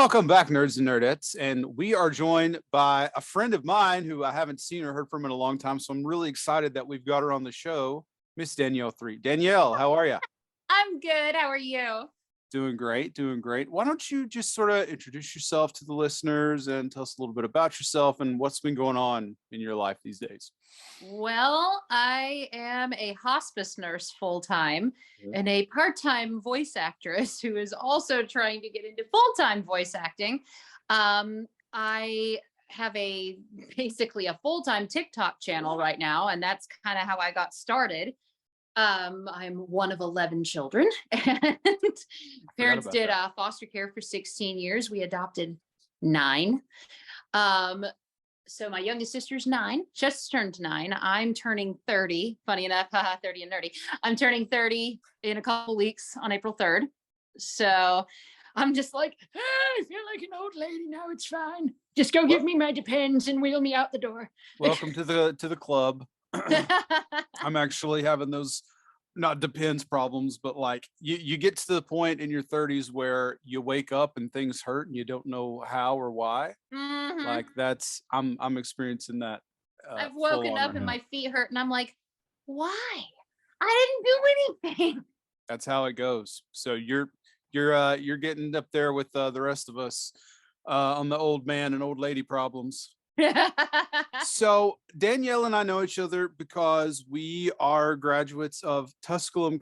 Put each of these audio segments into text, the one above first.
Welcome back, nerds and nerdettes. And we are joined by a friend of mine who I haven't seen or heard from in a long time. So I'm really excited that we've got her on the show, Miss Danielle Threet. Danielle, how are you? I'm good. How are you? Doing great, doing great. Why don't you just sort of introduce yourself to the listeners and tell us a little bit about yourself and what's been going on in your life these days? Well, I am a hospice nurse full-time and a part-time voice actress who is also trying to get into full-time voice acting. I have basically a full-time TikTok channel right now, and that's kind of how I got started. I'm one of 11 children, and parents did foster care for 16 years. We adopted 9. So my youngest sister's 9, just turned 9. I'm turning 30. Funny enough, 30 and nerdy. I'm turning 30 in a couple weeks on April 3rd. So I'm just like, I feel like an old lady now. It's fine. Just go give me my Depends and wheel me out the door. Welcome to the club. I'm actually having those not Depends problems, but like you get to the point in your 30s where you wake up and things hurt and you don't know how or why. Mm-hmm. Like that's I'm experiencing that. I've woken up and my feet hurt and I'm like, why? I didn't do anything. That's how it goes. So you're getting up there with the rest of us on the old man and old lady problems. So Danielle and I know each other because we are graduates of Tusculum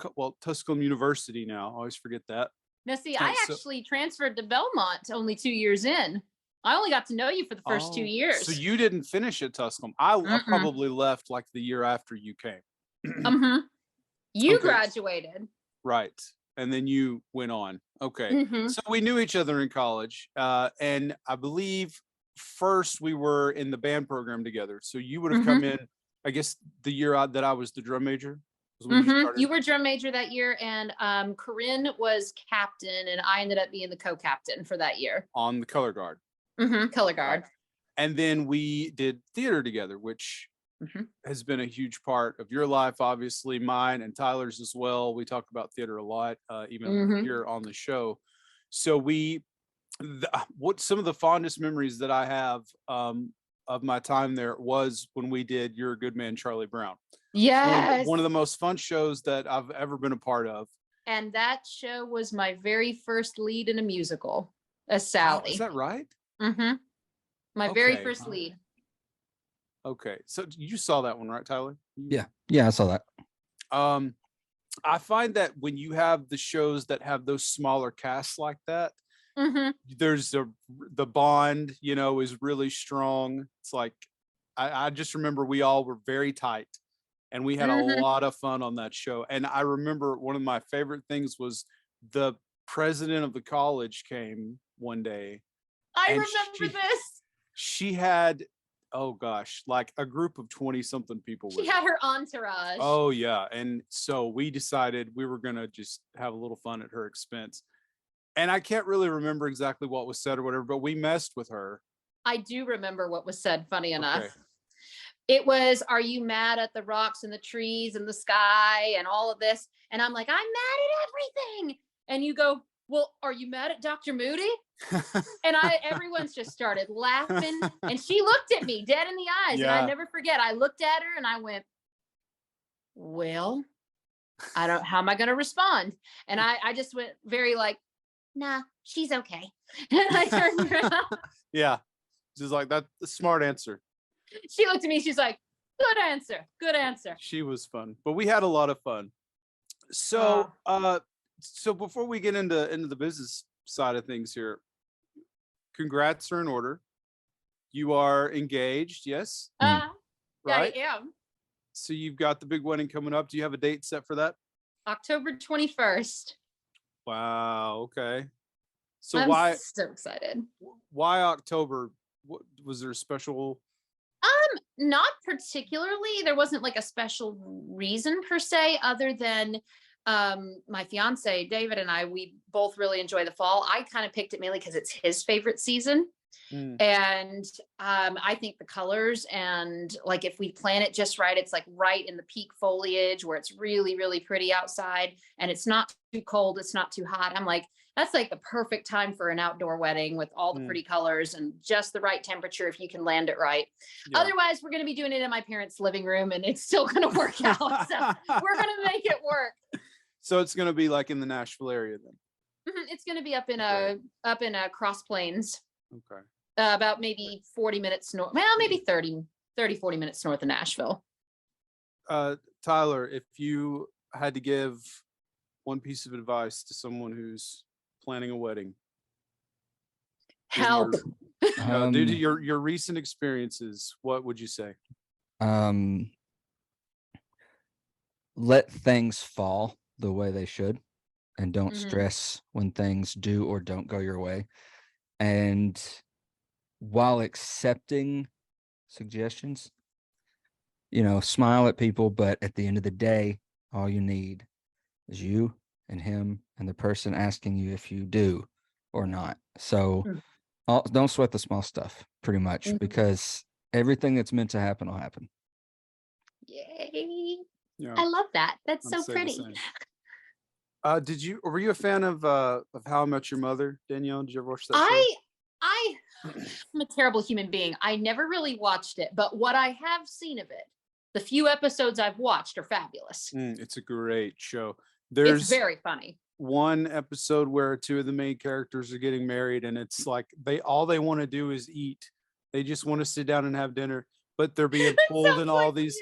University now. I always forget that. Now, see, I actually transferred to Belmont only 2 years in. I only got to know you for the first 2 years. So you didn't finish at Tusculum. I probably left like the year after you came. You graduated. Right. And then you went on. Okay. So we knew each other in college. And I believe first we were in the band program together. So you would have come in, I guess, the year that I was the drum major. You were drum major that year, and Corinne was captain, and I ended up being the co-captain for that year. On the color guard. Color guard. And then we did theater together, which has been a huge part of your life, obviously, mine and Tyler's as well. We talk about theater a lot, even here on the show. So what some of the fondest memories that I have of my time there was when we did You're a Good Man, Charlie Brown. Yes. One of the most fun shows that I've ever been a part of. And that show was my very first lead in a musical as Sally. Is that right? My very first lead. Okay. So you saw that one, right, Tyler? Yeah, I saw that. I find that when you have the shows that have those smaller casts like that, there's the bond, is really strong. It's like I just remember we all were very tight and we had a lot of fun on that show. And I remember one of my favorite things was the president of the college came one day. I remember this. She had, oh gosh, like a group of 20-something people. She had her entourage. Oh yeah. And so we decided we were going to just have a little fun at her expense. And I can't really remember exactly what was said or whatever, but we messed with her. I do remember what was said, funny enough. It was, are you mad at the rocks and the trees and the sky and all of this? And I'm like, I'm mad at everything. And you go, well, are you mad at Dr. Moody? And everyone's just started laughing. And she looked at me dead in the eyes. Yeah. And I never forget. I looked at her and I went, well, how am I going to respond? And I just went very like, nah, she's okay. And I turned around. Yeah. She's like, that's a smart answer. She looked at me. She's like, good answer. Good answer. She was fun, but we had a lot of fun. So, so before we get into the business side of things here, congrats are in order. You are engaged. Yes. Right? Yeah, I am. So you've got the big wedding coming up. Do you have a date set for that? October 21st. Wow. Okay. So I'm so excited. Why October? What, was there a special? Not particularly. There wasn't like a special reason per se, other than my fiance David and we both really enjoy the fall. I kind of picked it mainly because it's his favorite season. And I think the colors, and like if we plan it just right, it's like right in the peak foliage where it's really, really pretty outside and it's not too cold, it's not too hot. I'm like, that's like the perfect time for an outdoor wedding with all the pretty colors and just the right temperature if you can land it right. Yeah. Otherwise, we're going to be doing it in my parents' living room and it's still going to work out. So we're going to make it work. So it's going to be like in the Nashville area then? It's going to be up in a Cross Plains. Okay. About maybe 40 minutes north. Well, maybe 30, 40 minutes north of Nashville. Tyler, if you had to give one piece of advice to someone who's planning a wedding, help. Due to your recent experiences, what would you say? Let things fall the way they should, and don't stress when things do or don't go your way. And while accepting suggestions, smile at people, but at the end of the day, all you need is you and him and the person asking you if you do or not. So don't sweat the small stuff, pretty much, because everything that's meant to happen will happen. Yay. Yeah. I love that. That's so pretty. Were you a fan of How I Met Your Mother, Danielle? Did you ever watch that show? I'm a terrible human being. I never really watched it, but what I have seen of it, the few episodes I've watched are fabulous. It's a great show. It's very funny. One episode where two of the main characters are getting married, and it's like all they want to do is eat. They just want to sit down and have dinner, but they're being pulled in all these.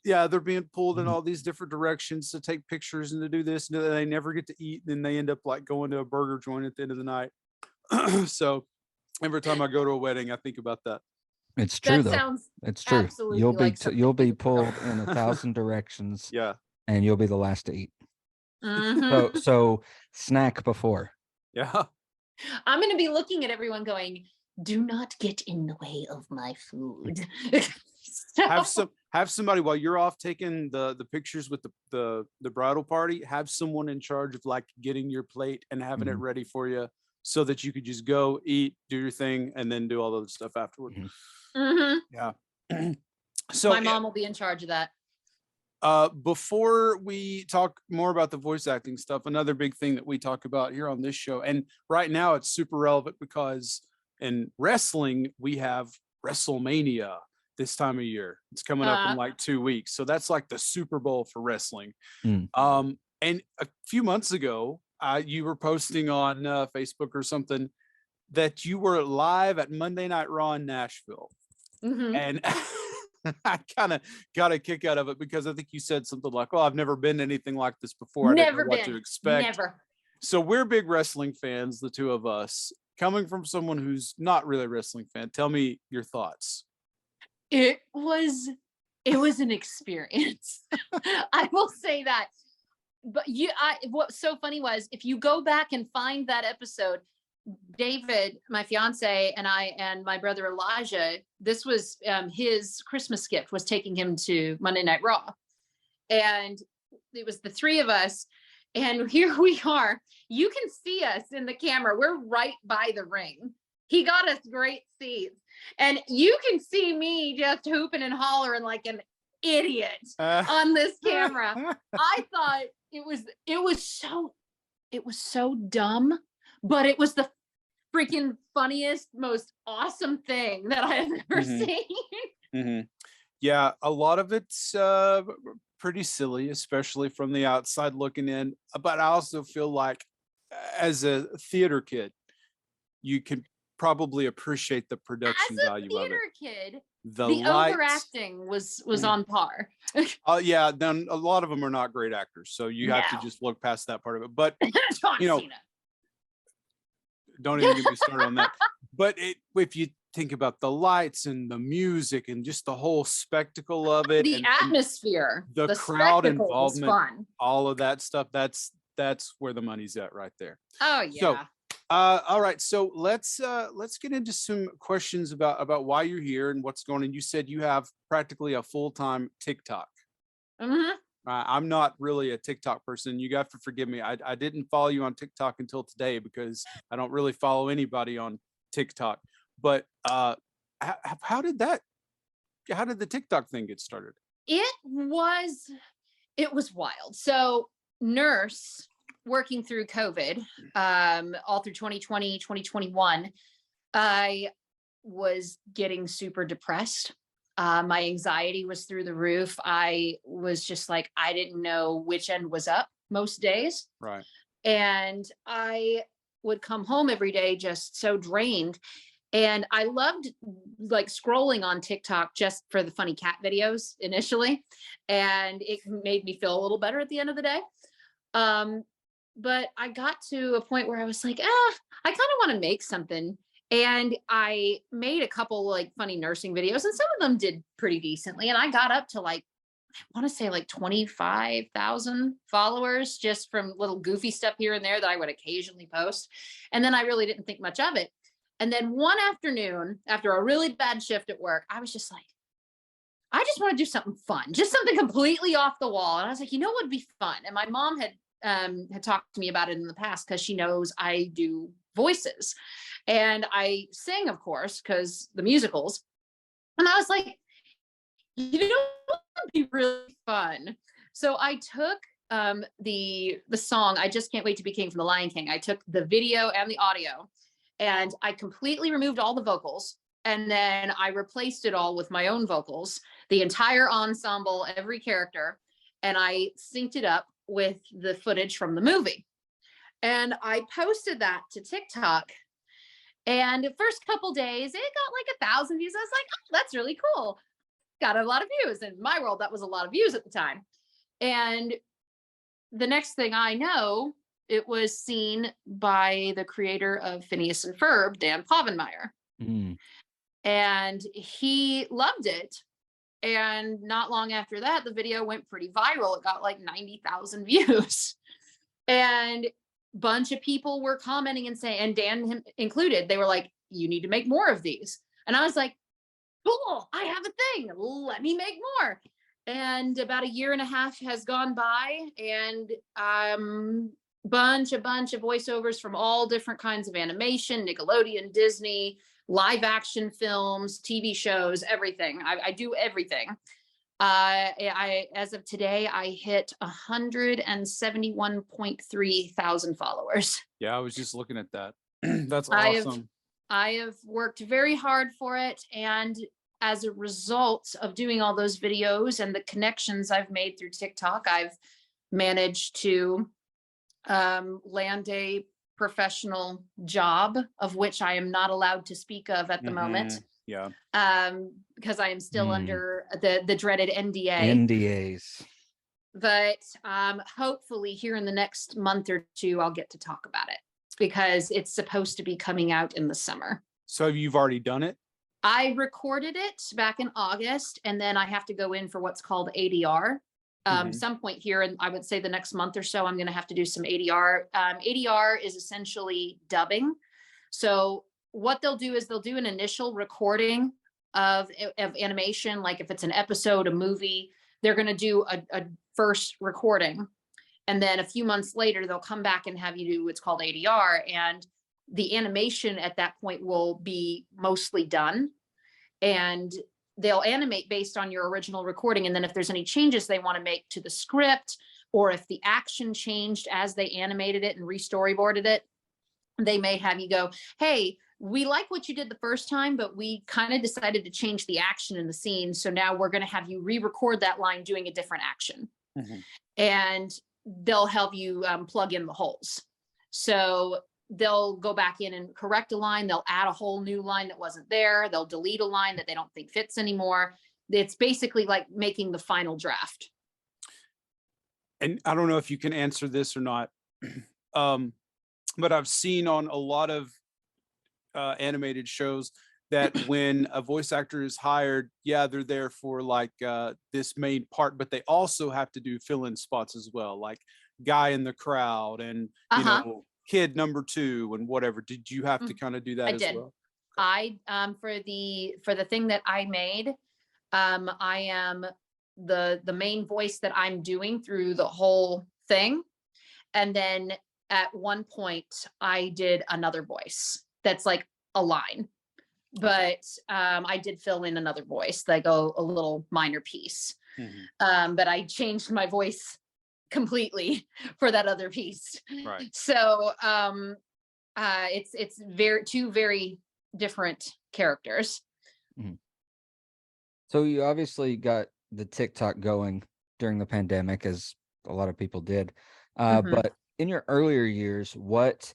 Yeah, they're being pulled in all these different directions to take pictures and to do this, and they never get to eat. And then they end up like going to a burger joint at the end of the night. So every time I go to a wedding, I think about that. It's true, though. It's true. You'll be pulled in 1,000 directions. Yeah, and you'll be the last to eat. So snack before. Yeah. I'm going to be looking at everyone going, "Do not get in the way of my food." Have somebody while you're off taking the pictures with the bridal party. Have someone in charge of like getting your plate and having it ready for you, so that you could just go eat, do your thing, and then do all the other stuff afterward. Yeah. So my mom will be in charge of that. Before we talk more about the voice acting stuff, another big thing that we talk about here on this show, and right now it's super relevant because in wrestling we have WrestleMania this time of year. It's coming up in like 2 weeks, so that's like the Super Bowl for wrestling. And a few months ago, you were posting on Facebook or something that you were live at Monday Night Raw in Nashville. And I kind of got a kick out of it because I think you said something like, "Oh, I've never been to anything like this before. I didn't know what to expect." Never. So we're big wrestling fans, the two of us. Coming from someone who's not really a wrestling fan, tell me your thoughts. It was an experience. I will say that. But what's so funny was, if you go back and find that episode, David, my fiance, and I, and my brother Elijah, this was his Christmas gift, was taking him to Monday Night Raw. And it was the three of us. And here we are. You can see us in the camera. We're right by the ring. He got us great seats. And you can see me just hooping and hollering like an idiot on this camera. I thought it was so dumb, but it was the freaking funniest, most awesome thing that I have ever seen. Yeah, a lot of it's pretty silly, especially from the outside looking in. But I also feel like, as a theater kid, you can probably appreciate the production value of it. As a theater kid, the overacting was on par. Yeah, then a lot of them are not great actors, so you have to just look past that part of it. But don't even get me started on that. But if you think about the lights and the music and just the whole spectacle of it, the atmosphere, the crowd involvement, all of that stuff, that's where the money's at right there. Oh yeah. So, all right, so let's get into some questions about why you're here and what's going on. You said you have practically a full-time TikTok. I'm not really a TikTok person. You have to forgive me. I didn't follow you on TikTok until today because I don't really follow anybody on TikTok. But how did the TikTok thing get started? It was wild. So nurse working through COVID, all through 2020, 2021, I was getting super depressed. My anxiety was through the roof. I was just like, I didn't know which end was up most days. Right. And I would come home every day just so drained. And I loved like scrolling on TikTok just for the funny cat videos initially. And it made me feel a little better at the end of the day. But I got to a point where I was like, I kind of want to make something. And I made a couple like funny nursing videos, and some of them did pretty decently. And I got up to like, I want to say like 25,000 followers just from little goofy stuff here and there that I would occasionally post. And then I really didn't think much of it. And then one afternoon, after a really bad shift at work, I was just like, I just want to do something fun, just something completely off the wall. And I was like, what would be fun? And my mom had talked to me about it in the past because she knows I do voices and I sing, of course, because the musicals. And I was like, what would be really fun? So I took the song "I Just Can't Wait to Be King" from The Lion King. I took the video and the audio, and I completely removed all the vocals, and then I replaced it all with my own vocals, the entire ensemble, every character, and I synced it up with the footage from the movie. And I posted that to TikTok. And the first couple days, it got like 1,000 views. I was like, oh, that's really cool. Got a lot of views. In my world, that was a lot of views at the time. And the next thing I know, it was seen by the creator of Phineas and Ferb, Dan Povenmire. Mm. And he loved it. And not long after that, the video went pretty viral. It got like 90,000 views. And a bunch of people were commenting and saying, and Dan included, they were like, you need to make more of these. And I was like, cool, I have a thing. Let me make more. And about a year and a half has gone by, and bunch of voiceovers from all different kinds of animation, Nickelodeon, Disney, live action films, TV shows, everything. I do everything. I as of today, I hit 171.3 thousand followers. Yeah, I was just looking at that. That's awesome. I have worked very hard for it, and as a result of doing all those videos and the connections I've made through TikTok, I've managed to land a professional job, of which I am not allowed to speak of at the moment. Yeah. Because I am still under the dreaded NDA. NDAs. But hopefully here in the next month or two, I'll get to talk about it, because it's supposed to be coming out in the summer. So you've already done it? I recorded it back in August, and then I have to go in for what's called ADR. Some point here, and I would say the next month or so, I'm going to have to do some ADR. ADR is essentially dubbing. So what they'll do is they'll do an initial recording of animation. Like if it's an episode, a movie, they're going to do a first recording. And then a few months later, they'll come back and have you do what's called ADR. And the animation at that point will be mostly done. And they'll animate based on your original recording. And then if there's any changes they want to make to the script, or if the action changed as they animated it and re-storyboarded it, they may have you go, hey, we like what you did the first time, but we kind of decided to change the action in the scene. So now we're going to have you re-record that line doing a different action. And they'll help you plug in the holes. So they'll go back in and correct a line. They'll add a whole new line that wasn't there. They'll delete a line that they don't think fits anymore. It's basically like making the final draft. And I don't know if you can answer this or not, but I've seen on a lot of animated shows that when a voice actor is hired, yeah, they're there for like this main part, but they also have to do fill-in spots as well, like guy in the crowd and you know, kid number 2 and whatever. Did you have to kind of do that as well? I for the thing that I made, I am the main voice that I'm doing through the whole thing. And then at one point I did another voice that's like a line. but I did fill in another voice, like a little minor piece. But I changed my voice completely for that other piece. Right. So it's two very different characters. So you obviously got the TikTok going during the pandemic, as a lot of people did. But in your earlier years, what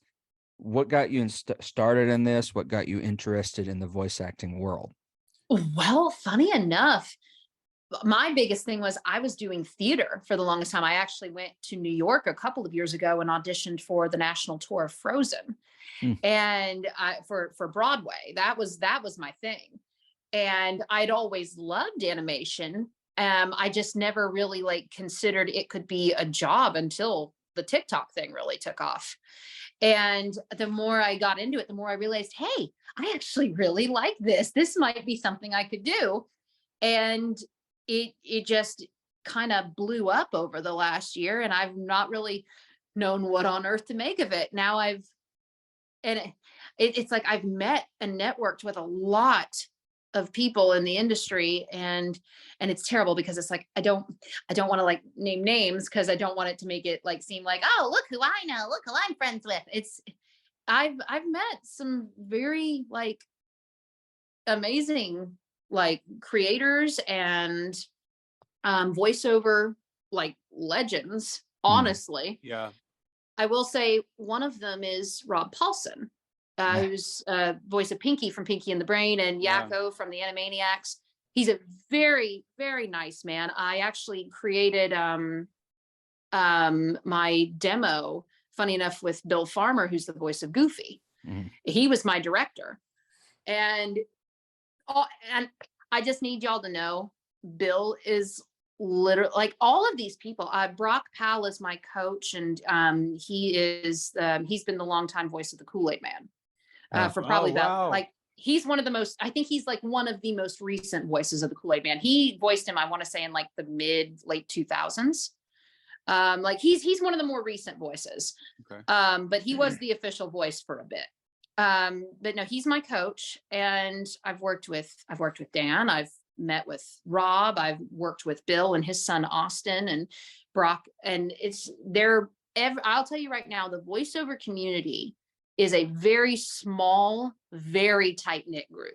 got you started in this? What got you interested in the voice acting world? Well, funny enough, my biggest thing was I was doing theater for the longest time. I actually went to New York a couple of years ago and auditioned for the national tour of Frozen, and for Broadway. That was my thing, and I'd always loved animation. I just never really considered it could be a job until the TikTok thing really took off. And the more I got into it, the more I realized, hey, I actually really like this. This might be something I could do. And it just kind of blew up over the last year, and I've not really known what on earth to make of it. Now it's like I've met and networked with a lot of people in the industry, and it's terrible because it's like I don't want to name names because I don't want it to make it seem like, oh, look who I know, look who I'm friends with. I've met some very amazing creators and voiceover legends, honestly. Yeah. I will say one of them is Rob Paulson, who's voice of Pinky from Pinky and the Brain, and Yakko from the Animaniacs. He's a very, very nice man. I actually created my demo, funny enough, with Bill Farmer, who's the voice of Goofy. He was my director. And I just need y'all to know, Bill is literally all of these people. Brock Powell is my coach, and he's been the longtime voice of the Kool-Aid Man for probably about he's one of the most, I think he's one of the most recent voices of the Kool-Aid Man. He voiced him, I want to say, in the late 2000s. He's one of the more recent voices. Okay. But he was the official voice for a bit. But no, he's my coach, and I've worked with Dan. I've met with Rob. I've worked with Bill and his son Austin and Brock, and I'll tell you right now, the voiceover community is a very small, very tight-knit group,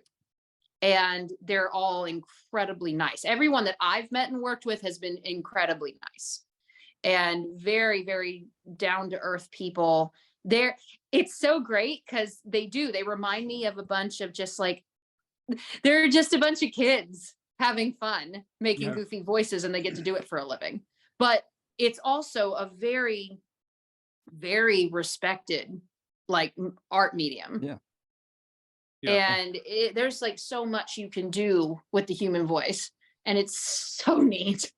and they're all incredibly nice. Everyone that I've met and worked with has been incredibly nice and very, very down-to-earth people. It's so great because they remind me of a bunch of they're just a bunch of kids having fun making goofy voices, and they get to do it for a living. But it's also a very, very respected art medium. And there's so much you can do with the human voice, and it's so neat.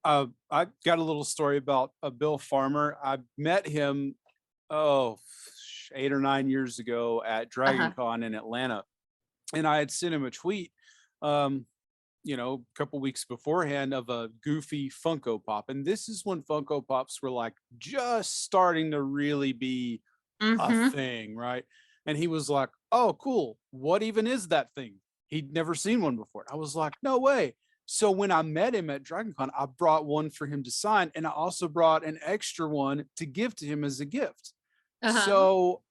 I got a little story about Bill Farmer. I met him 8 or 9 years ago at Dragon Con in Atlanta, and I had sent him a tweet a couple weeks beforehand of a Goofy Funko Pop, and this is when Funko Pops were just starting to really be a thing, right? And he was like, oh, cool, what even is that thing? He'd never seen one before. I was like, no way. So when I met him at Dragon Con, I brought one for him to sign, and I also brought an extra one to give to him as a gift. So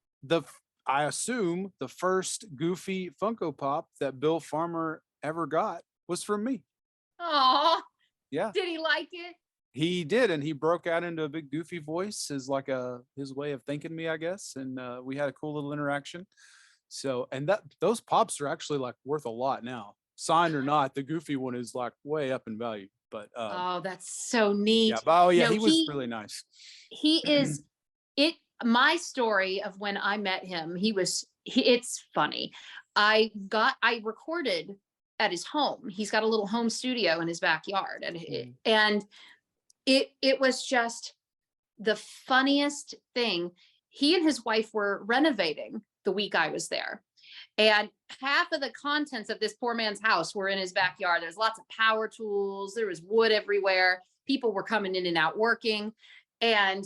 I assume the first Goofy Funko Pop that Bill Farmer ever got was from me. Aw. Yeah. Did he like it? He did, and he broke out into a big Goofy voice as his way of thanking me, I guess. And we had a cool little interaction. So, and those pops are actually worth a lot now. Signed or not, the Goofy one is way up in value. But that's so neat. He was really nice. He is it. My story of when I met him, it's funny. I recorded at his home. He's got a little home studio in his backyard, and it was just the funniest thing. He and his wife were renovating the week I was there, and half of the contents of this poor man's house were in his backyard. There's lots of power tools. There was wood everywhere. People were coming in and out working, and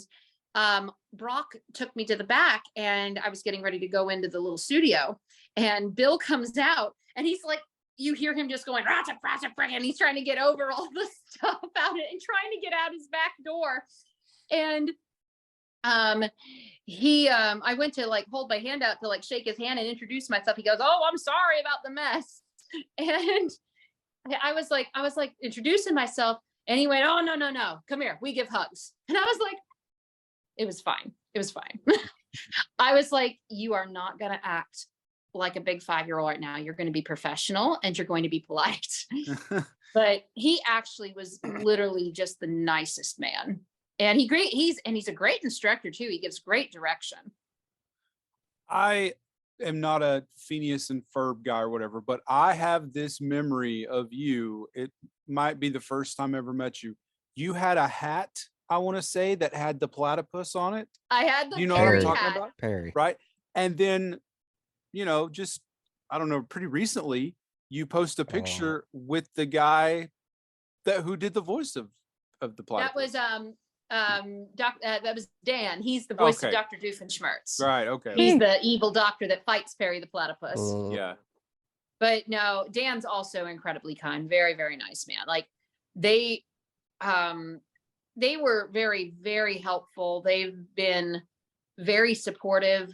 Brock took me to the back, and I was getting ready to go into the little studio, and Bill comes out, and he's like, you hear him just going, and he's trying to get over all the stuff about it and trying to get out his back door. And I went to like hold my hand out to like shake his hand and introduce myself. He goes, "Oh, I'm sorry about the mess." And I was like introducing myself, and he went, "Oh, no, come here, we give hugs." And I was like, it was fine. I was like, you are not going to act like a big 5-year-old right now. You're going to be professional and you're going to be polite. But he actually was literally just the nicest man. And he's a great instructor too. He gives great direction. I am not a Phineas and Ferb guy or whatever, but I have this memory of you. It might be the first time I ever met you. You had a hat, I want to say, that had the platypus on it. I had the you know what I'm talking hat. about? Perry. Right. And then, just, I don't know, pretty recently, you post a picture with the guy who did the voice of the platypus. That was Dan. He's the voice of Dr. Doofenshmirtz. Right. Okay. He's the evil doctor that fights Perry the platypus. Yeah. But no, Dan's also incredibly kind. Very, very nice man. Like they were very, very helpful. They've been very supportive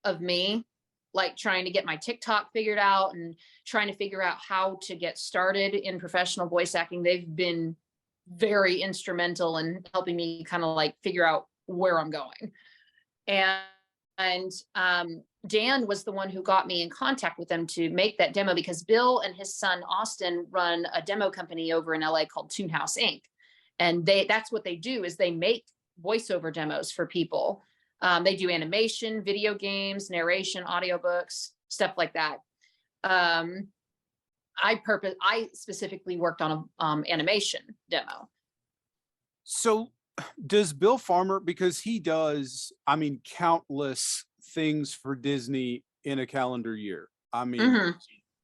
of me, like trying to get my TikTok figured out and trying to figure out how to get started in professional voice acting. They've been very instrumental in helping me kind of like figure out where I'm going. And Dan was the one who got me in contact with them to make that demo, because Bill and his son Austin run a demo company over in LA called Toonhouse Inc. And that's what they do, is they make voiceover demos for people. They do animation, video games, narration, audiobooks, stuff like that. I specifically worked on an animation demo. So does Bill Farmer, because he does, countless things for Disney in a calendar year.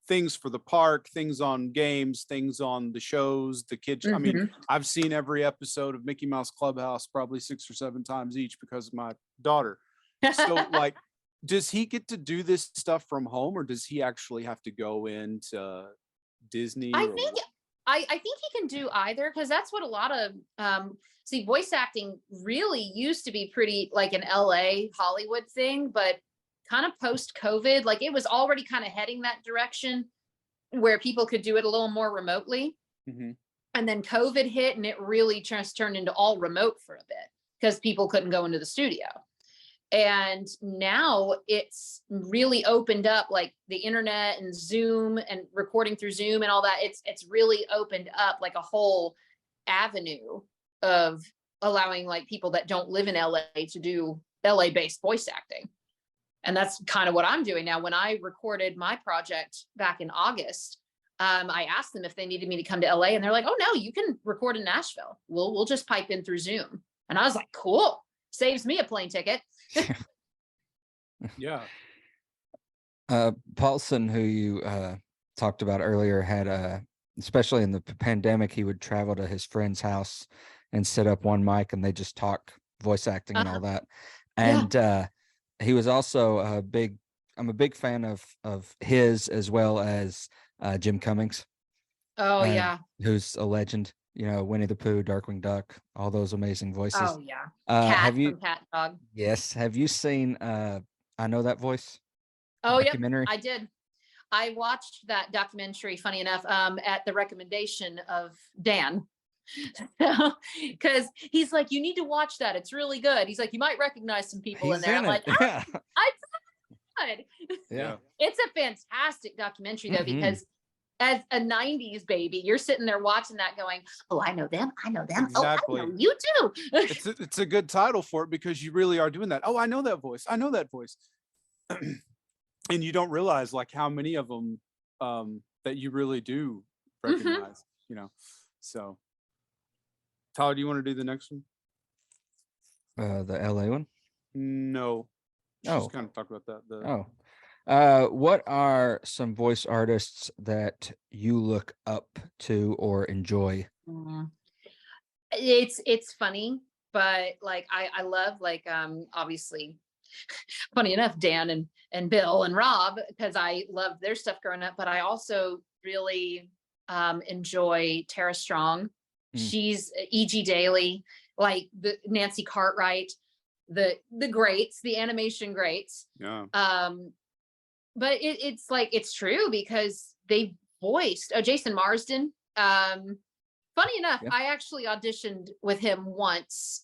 Things for the park, things on games, things on the shows, the kids. I've seen every episode of Mickey Mouse Clubhouse probably 6 or 7 times each because of my daughter. So like, does he get to do this stuff from home, or does he actually have to go into Disney? I think he can do either, because that's what a lot of voice acting really used to be pretty like an LA Hollywood thing, but kind of post-COVID, like it was already kind of heading that direction where people could do it a little more remotely. Mm-hmm. And then COVID hit, and it really just turned into all remote for a bit because people couldn't go into the studio. And now it's really opened up, like the internet and Zoom and recording through Zoom and all that. It's really opened up like a whole avenue of allowing like people that don't live in LA to do LA based voice acting. And that's kind of what I'm doing now. When I recorded my project back in August, I asked them if they needed me to come to LA, and they're like, "Oh no, you can record in Nashville. We'll just pipe in through Zoom." And I was like, "Cool, saves me a plane ticket." Yeah. Paulson, who you talked about earlier, had especially in the pandemic, he would travel to his friend's house and set up one mic, and they just talk voice acting and all that. And he was also I'm a big fan of his, as well as Jim Cummings. Oh yeah. Who's a legend. Winnie the Pooh, Darkwing Duck, all those amazing voices. Oh yeah. Cat from Cat Dog. Yes. Have you seen I Know That Voice? Oh yeah, I did. I watched that documentary, funny enough, at the recommendation of Dan. Because he's like, "You need to watch that. It's really good." He's like, "You might recognize some people in there." I'm like, I could. Yeah. It's a fantastic documentary though, because as a 90s baby, you're sitting there watching that going, "Oh, I know them. I know them. Exactly. Oh, I know you too." It's a good title for it, because you really are doing that. Oh, I know that voice. I know that voice. And you don't realize like how many of them that you really do recognize, So Tyler, do you want to do the next one? The LA one? No. Just kind of talk about that. What are some voice artists that you look up to or enjoy? It's funny. but like I love like obviously funny enough Dan and Bill and Rob, because I loved their stuff growing up, but I also really enjoy Tara Strong. She's E.G. Daily, like the Nancy Cartwright, the greats, the animation greats. Yeah. But it's like, it's true because they voiced Jason Marsden. Funny enough, I actually auditioned with him once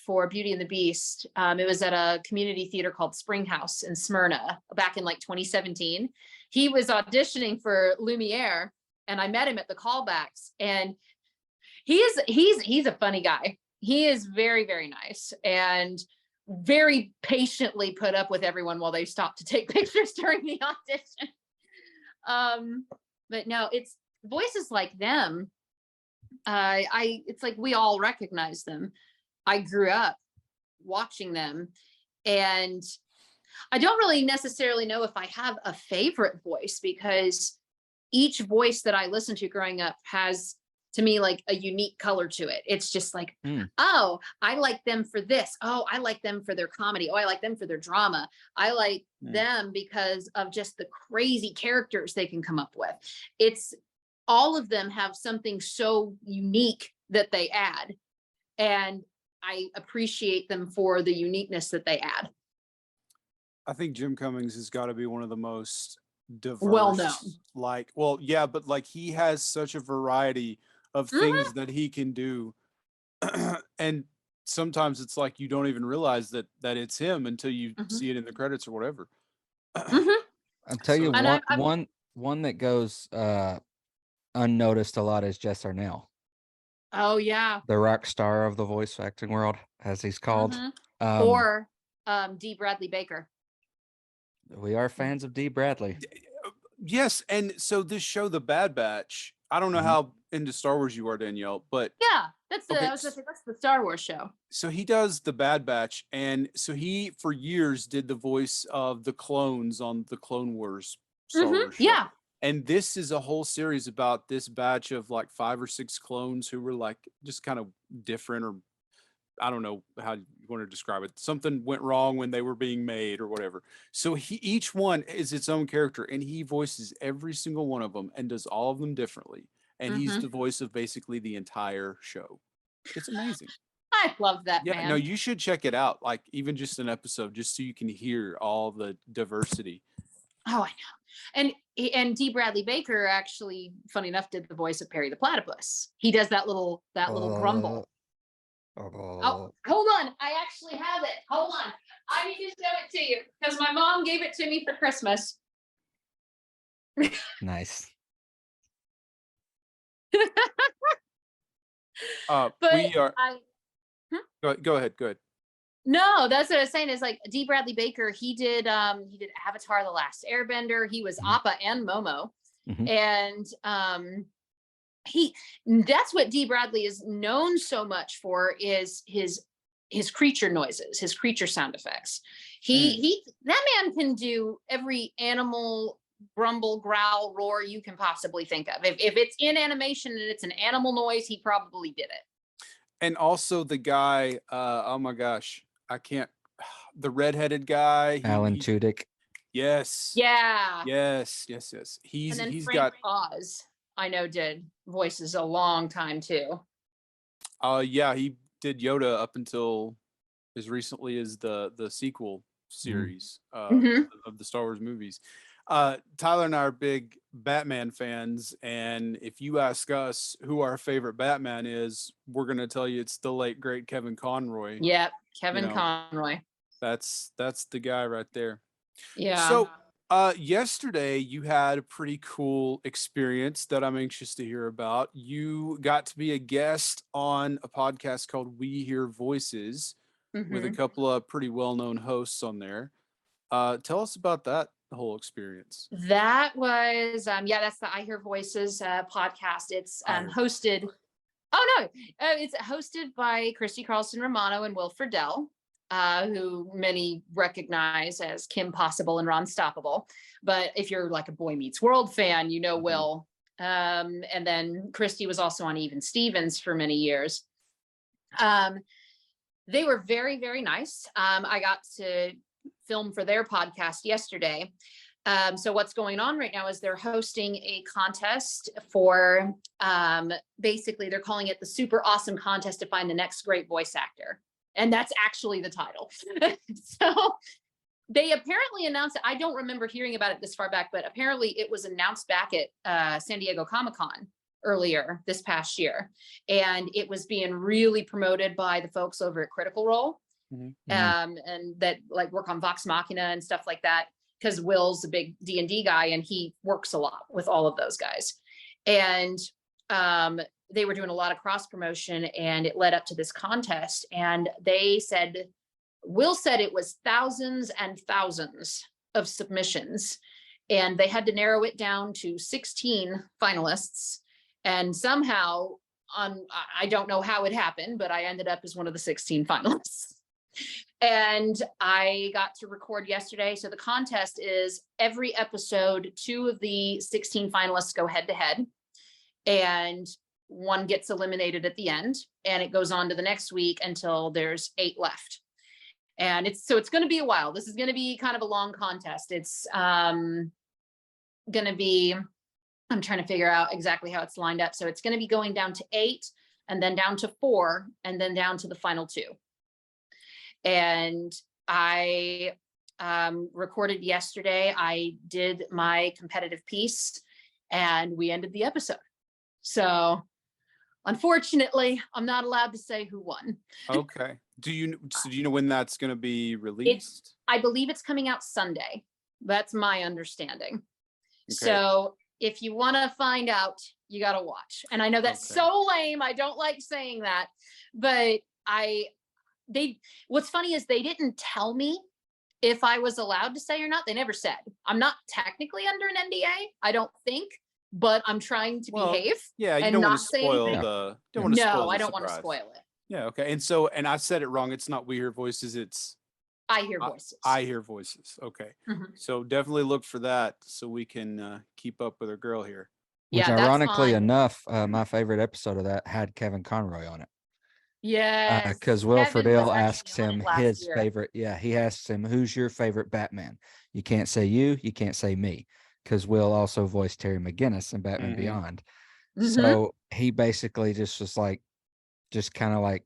for Beauty and the Beast. It was at a community theater called Springhouse in Smyrna back in like 2017. He was auditioning for Lumiere, and I met him at the callbacks. And he's a funny guy. He is very, very nice and very patiently put up with everyone while they stopped to take pictures during the audition. But no, it's voices like them. It's like we all recognize them. I grew up watching them, and I don't really necessarily know if I have a favorite voice, because each voice that I listened to growing up has, to me, like a unique color to it. It's just like, oh, I like them for this. Oh, I like them for their comedy. Oh, I like them for their drama. I like them because of just the crazy characters they can come up with. It's all of them have something so unique that they add. And I appreciate them for the uniqueness that they add. I think Jim Cummings has got to be one of the most diverse, well-known. Like, well, yeah, but like he has such a variety of things that he can do. And sometimes it's like you don't even realize that it's him until you see it in the credits or whatever. I'll tell you one that goes unnoticed a lot is Jess Arnell. Oh yeah, the rock star of the voice acting world, as he's called. Or D. Bradley Baker. We are fans of D. Bradley. Yes, and so this show, The Bad Batch, I don't know how into Star Wars you are, Danielle, but yeah, that's the Star Wars show. So he does The Bad Batch, and so he for years did the voice of the clones on the Clone Wars Star Wars show. Yeah. And this is a whole series about this batch of like 5 or 6 clones who were like just kind of different, or I don't know how you want to describe it. Something went wrong when they were being made or whatever. So each one is its own character, and he voices every single one of them and does all of them differently. And he's the voice of basically the entire show. It's amazing. I love that, yeah, man. No, you should check it out. Like even just an episode, just so you can hear all the diversity. Oh, I know. And D. Bradley Baker actually, funny enough, did the voice of Perry the Platypus. He does that little grumble. Oh, hold on. I actually have it. Hold on. I need to show it to you because my mom gave it to me for Christmas. Nice. We are. Go ahead. No, that's what I was saying. Is like D. Bradley Baker. He did Avatar: The Last Airbender. He was Appa and Momo, and that's what D. Bradley is known so much for, is his creature noises, his creature sound effects. That man can do every animal grumble, growl, roar you can possibly think of. If it's in animation and it's an animal noise, he probably did it. And also the guy, oh my gosh, I can't, the redheaded guy, Alan Tudyk. Yes. Yeah. Yes. He's Frank got Oz, I know, did voices a long time too. Yeah, he did Yoda up until as recently as the sequel series of the Star Wars movies. Tyler and I are big Batman fans, and if you ask us who our favorite Batman is, we're gonna tell you it's the late great Kevin Conroy. Yep, Kevin Conroy. That's the guy right there. Yeah. So yesterday you had a pretty cool experience that I'm anxious to hear about. You got to be a guest on a podcast called We Hear Voices with a couple of pretty well-known hosts on there. Tell us about that whole experience. That was that's the I Hear Voices podcast. It's hosted it's hosted by Christy Carlson Romano and Will Friedle, who many recognize as Kim Possible and Ron Stoppable. But if you're like a Boy Meets World fan, you know Will. And then Christy was also on Even Stevens for many years. They were very, very nice. I got to film for their podcast yesterday. So what's going on right now is they're hosting a contest for, basically they're calling it the Super Awesome Contest to find the next great voice actor. And that's actually the title. So they apparently announced it. I don't remember hearing about it this far back, but apparently it was announced back at San Diego Comic-Con earlier this past year. And it was being really promoted by the folks over at Critical Role. And that like work on Vox Machina and stuff like that. Because Will's a big D&D guy and he works a lot with all of those guys. And they were doing a lot of cross promotion and it led up to this contest. And they said, Will said it was thousands and thousands of submissions. And they had to narrow it down to 16 finalists. And somehow, I don't know how it happened, but I ended up as one of the 16 finalists. And I got to record yesterday. So the contest is every episode, 2 of the 16 finalists go head to head and one gets eliminated at the end, and it goes on to the next week until there's 8 left. And it's going to be a while. This is going to be kind of a long contest. It's going to be, I'm trying to figure out exactly how it's lined up. So it's going to be going down to 8 and then down to 4 and then down to the final 2. And I recorded yesterday. I did my competitive piece and we ended the episode. So unfortunately, I'm not allowed to say who won. Okay. Do you know when that's going to be released? I believe it's coming out Sunday. That's my understanding. Okay. So if you want to find out, you got to watch. And I know that's so lame. I don't like saying that, but what's funny is they didn't tell me if I was allowed to say or not. They never said. I'm not technically under an NDA, I don't think, but I'm trying to behave. Yeah, you don't want to spoil the. I don't want to spoil it. Yeah, okay. And I said it wrong. It's not We Hear Voices. It's I Hear Voices. I Hear Voices. Okay. Mm-hmm. So definitely look for that so we can keep up with our girl here. Which ironically enough, my favorite episode of that had Kevin Conroy on it. Yeah, because Will Friedle asks him his favorite. Yeah, he asks him, "Who's your favorite Batman?" You can't say you can't say me, because Will also voiced Terry McGinnis in Batman Beyond. Mm-hmm. So he basically just was like, just kind of like,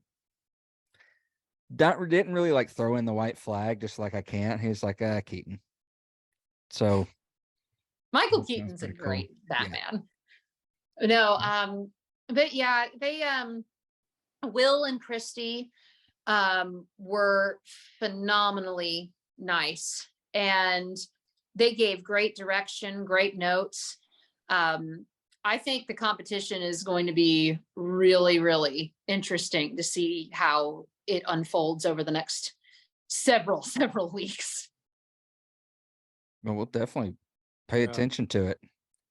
didn't really like throw in the white flag, just like I can't. He's like, Keaton. So Michael Keaton's a great Batman. Yeah. No, but yeah, they Will and Christy were phenomenally nice, and they gave great direction, great notes. I think the competition is going to be really, really interesting to see how it unfolds over the next several weeks. Well, we'll definitely pay attention to it.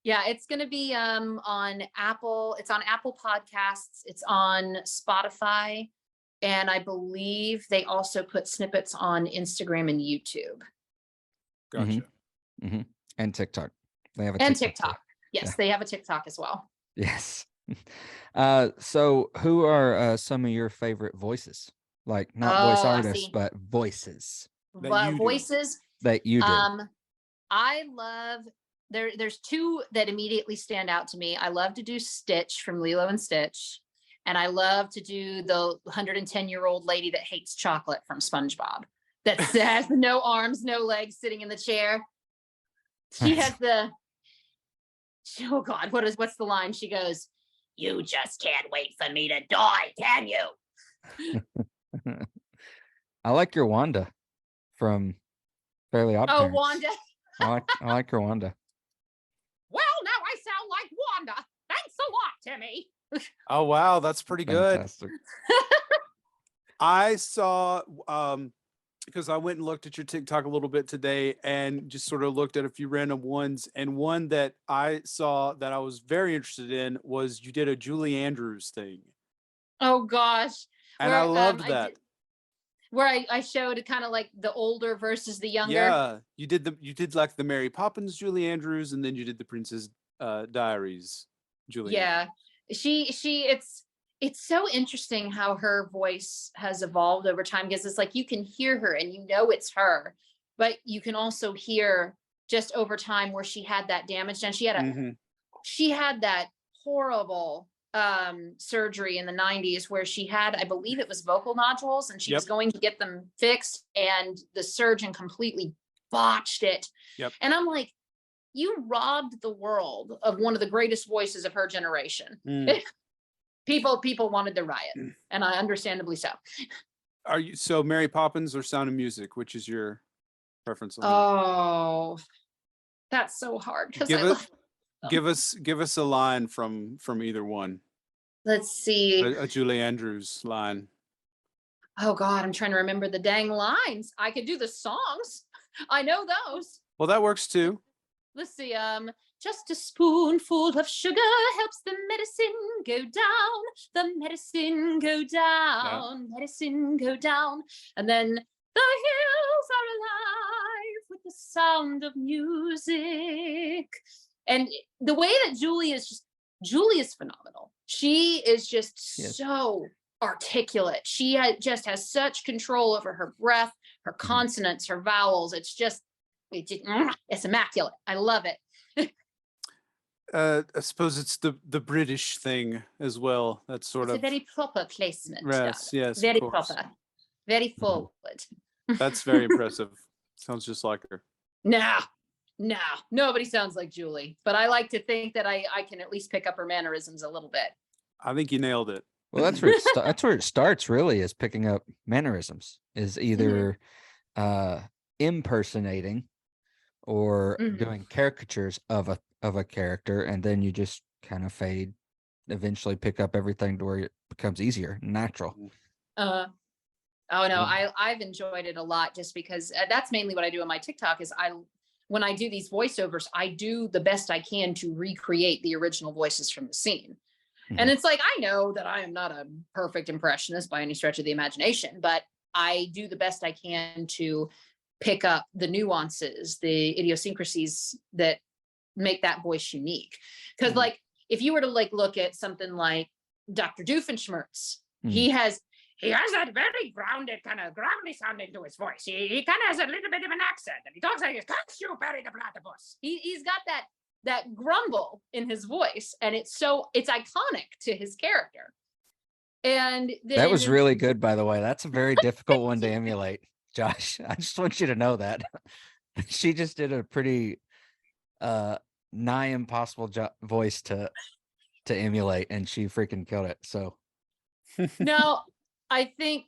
Yeah, it's going to be on Apple. It's on Apple Podcasts. It's on Spotify. And I believe they also put snippets on Instagram and YouTube. Gotcha. Mm-hmm. Mm-hmm. And TikTok. They have a TikTok. Yes, they have a TikTok as well. Yes. So who are some of your favorite voices? Like not voice artists, but voices. Voices that you do. I love there's 2 that immediately stand out to me. I love to do Stitch from Lilo and Stitch. And I love to do the 110-year-old lady that hates chocolate from SpongeBob. That has no arms, no legs, sitting in the chair. She has oh God, what's the line? She goes, "You just can't wait for me to die, can you?" I like your Wanda from Fairly Odd Parents. Oh, Wanda. I like your Wanda. Well, now I sound like Wanda. Thanks a lot, Timmy. Oh, wow. That's pretty fantastic. Good. I saw, because I went and looked at your TikTok a little bit today and just sort of looked at a few random ones. And one that I saw that I was very interested in was you did a Julie Andrews thing. Oh, gosh. And I loved that. Where I showed kind of like the older versus the younger. Yeah, you did like the Mary Poppins Julie Andrews, and then you did the Princess Diaries Julie. Yeah, she it's so interesting how her voice has evolved over time, because it's like you can hear her and you know it's her, but you can also hear just over time where she had that damage and she had that horrible surgery in the 90s where she had, I believe it was vocal nodules, and she was going to get them fixed, and the surgeon completely botched it. And I'm like, you robbed the world of one of the greatest voices of her generation. People wanted to riot, and I understandably so. Are you so Mary Poppins or Sound of Music? Which is your preference on that? Oh, that's so hard because give us a line from either one. Let's see. A Julie Andrews line. Oh God, I'm trying to remember the dang lines. I could do the songs. I know those. Well, that works too. Let's see. Just a spoonful of sugar helps the medicine go down. The medicine go down. Medicine go down. And then the hills are alive with the sound of music. And the way that Julie is phenomenal. She is just so articulate. She just has such control over her breath, her consonants, her vowels. It's immaculate. I love it. I suppose it's the British thing as well. That's sort of a very proper placement. Yes, very proper, very forward. That's very impressive. Sounds just like her. No, nobody sounds like Julie, but I like to think that I can at least pick up her mannerisms a little bit. I think you nailed it. Well, that's where it starts. Really, is picking up mannerisms. Is either impersonating or doing caricatures of a character, and then you just kind of fade, eventually pick up everything to where it becomes easier, natural. Oh no, I've enjoyed it a lot, just because that's mainly what I do on my TikTok. Is when I do these voiceovers, I do the best I can to recreate the original voices from the scene. And it's like, I know that I am not a perfect impressionist by any stretch of the imagination, but I do the best I can to pick up the nuances, the idiosyncrasies that make that voice unique. Because like, if you were to like look at something like Dr. Doofenshmirtz, he has that very grounded, kind of gravelly sounding to his voice. He kind of has a little bit of an accent, and he talks like this, "Can't you bury the platypus?" He's got that grumble in his voice, and it's iconic to his character. And then, that was really good, by the way. That's a very difficult one to emulate, Josh. I just want you to know that. She just did a pretty nigh impossible voice to emulate, and she freaking killed it. So now I think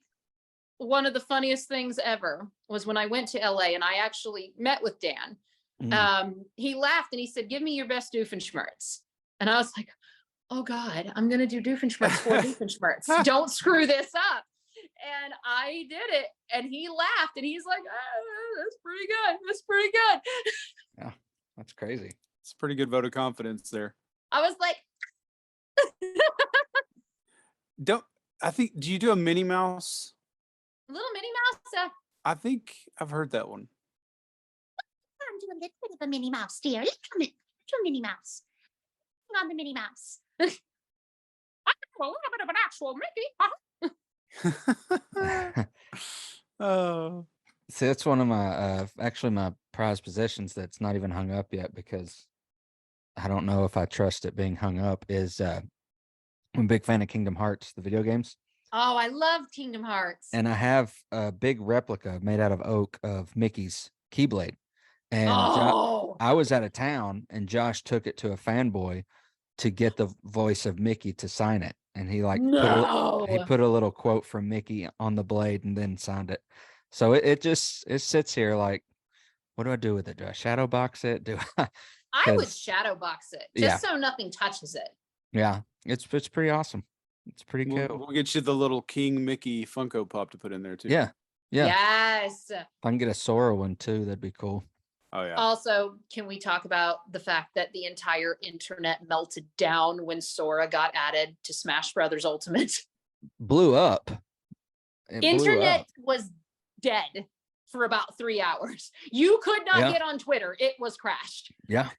one of the funniest things ever was when I went to LA and I actually met with Dan. He laughed and he said, "Give me your best Doofenshmirtz." And I was like, oh God, I'm going to do Doofenshmirtz for Doofenshmirtz. Don't screw this up. And I did it. And he laughed and he's like, that's pretty good. That's pretty good. Yeah, that's crazy. It's a pretty good vote of confidence there. I was like, do you do a Minnie Mouse? Little Minnie Mouse? I think I've heard that one. I'm doing a little bit of a Minnie Mouse, dear. Let's come in. Do a Minnie Mouse. On the Minnie Mouse. I do a little bit of an actual Mickey. Oh. See, that's one of my actually my prized possessions that's not even hung up yet, because I don't know if I trust it being hung up. Is I'm a big fan of Kingdom Hearts, the video games. Oh, I love Kingdom Hearts. And I have a big replica made out of oak of Mickey's Keyblade. And I was out of town, and Josh took it to a fanboy to get the voice of Mickey to sign it. And he put a little quote from Mickey on the blade and then signed it. So it sits here like, what do I do with it? Do I shadow box it? I would shadow box it just so nothing touches it. Yeah, it's pretty awesome. It's pretty cool. We'll get you the little King Mickey Funko Pop to put in there too. Yeah. Yes. If I can get a Sora one too, that'd be cool. Oh yeah. Also, can we talk about the fact that the entire internet melted down when Sora got added to Smash Brothers Ultimate? Blew up. Internet was dead for about 3 hours. You could not get on Twitter. It was crashed. Yeah.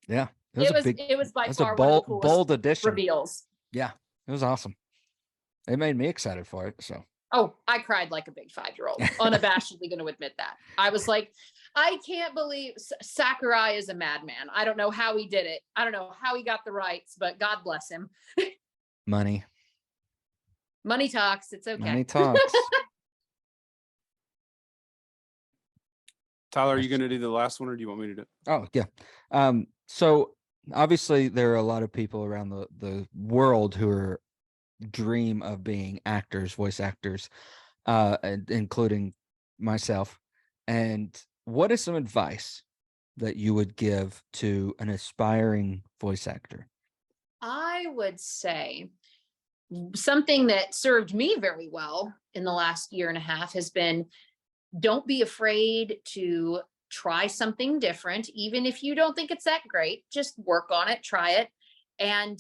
It was by far one of the bold addition. reveals. Yeah, it was awesome. It made me excited for it. So Oh, I cried like a big 5-year-old. Unabashedly going to admit that. I was like, I can't believe Sakurai is a madman. I don't know how he did it. I don't know how he got the rights, but God bless him. money Talks. It's okay. talks. Tyler, are you going to do the last one, or do you want me to do it? Oh yeah. So obviously there are a lot of people around the world who are dream of being actors, voice actors, and including myself. And what is some advice that you would give to an aspiring voice actor? I would say something that served me very well in the last year and a half has been, don't be afraid to try something different. Even if you don't think it's that great, just work on it, try it, and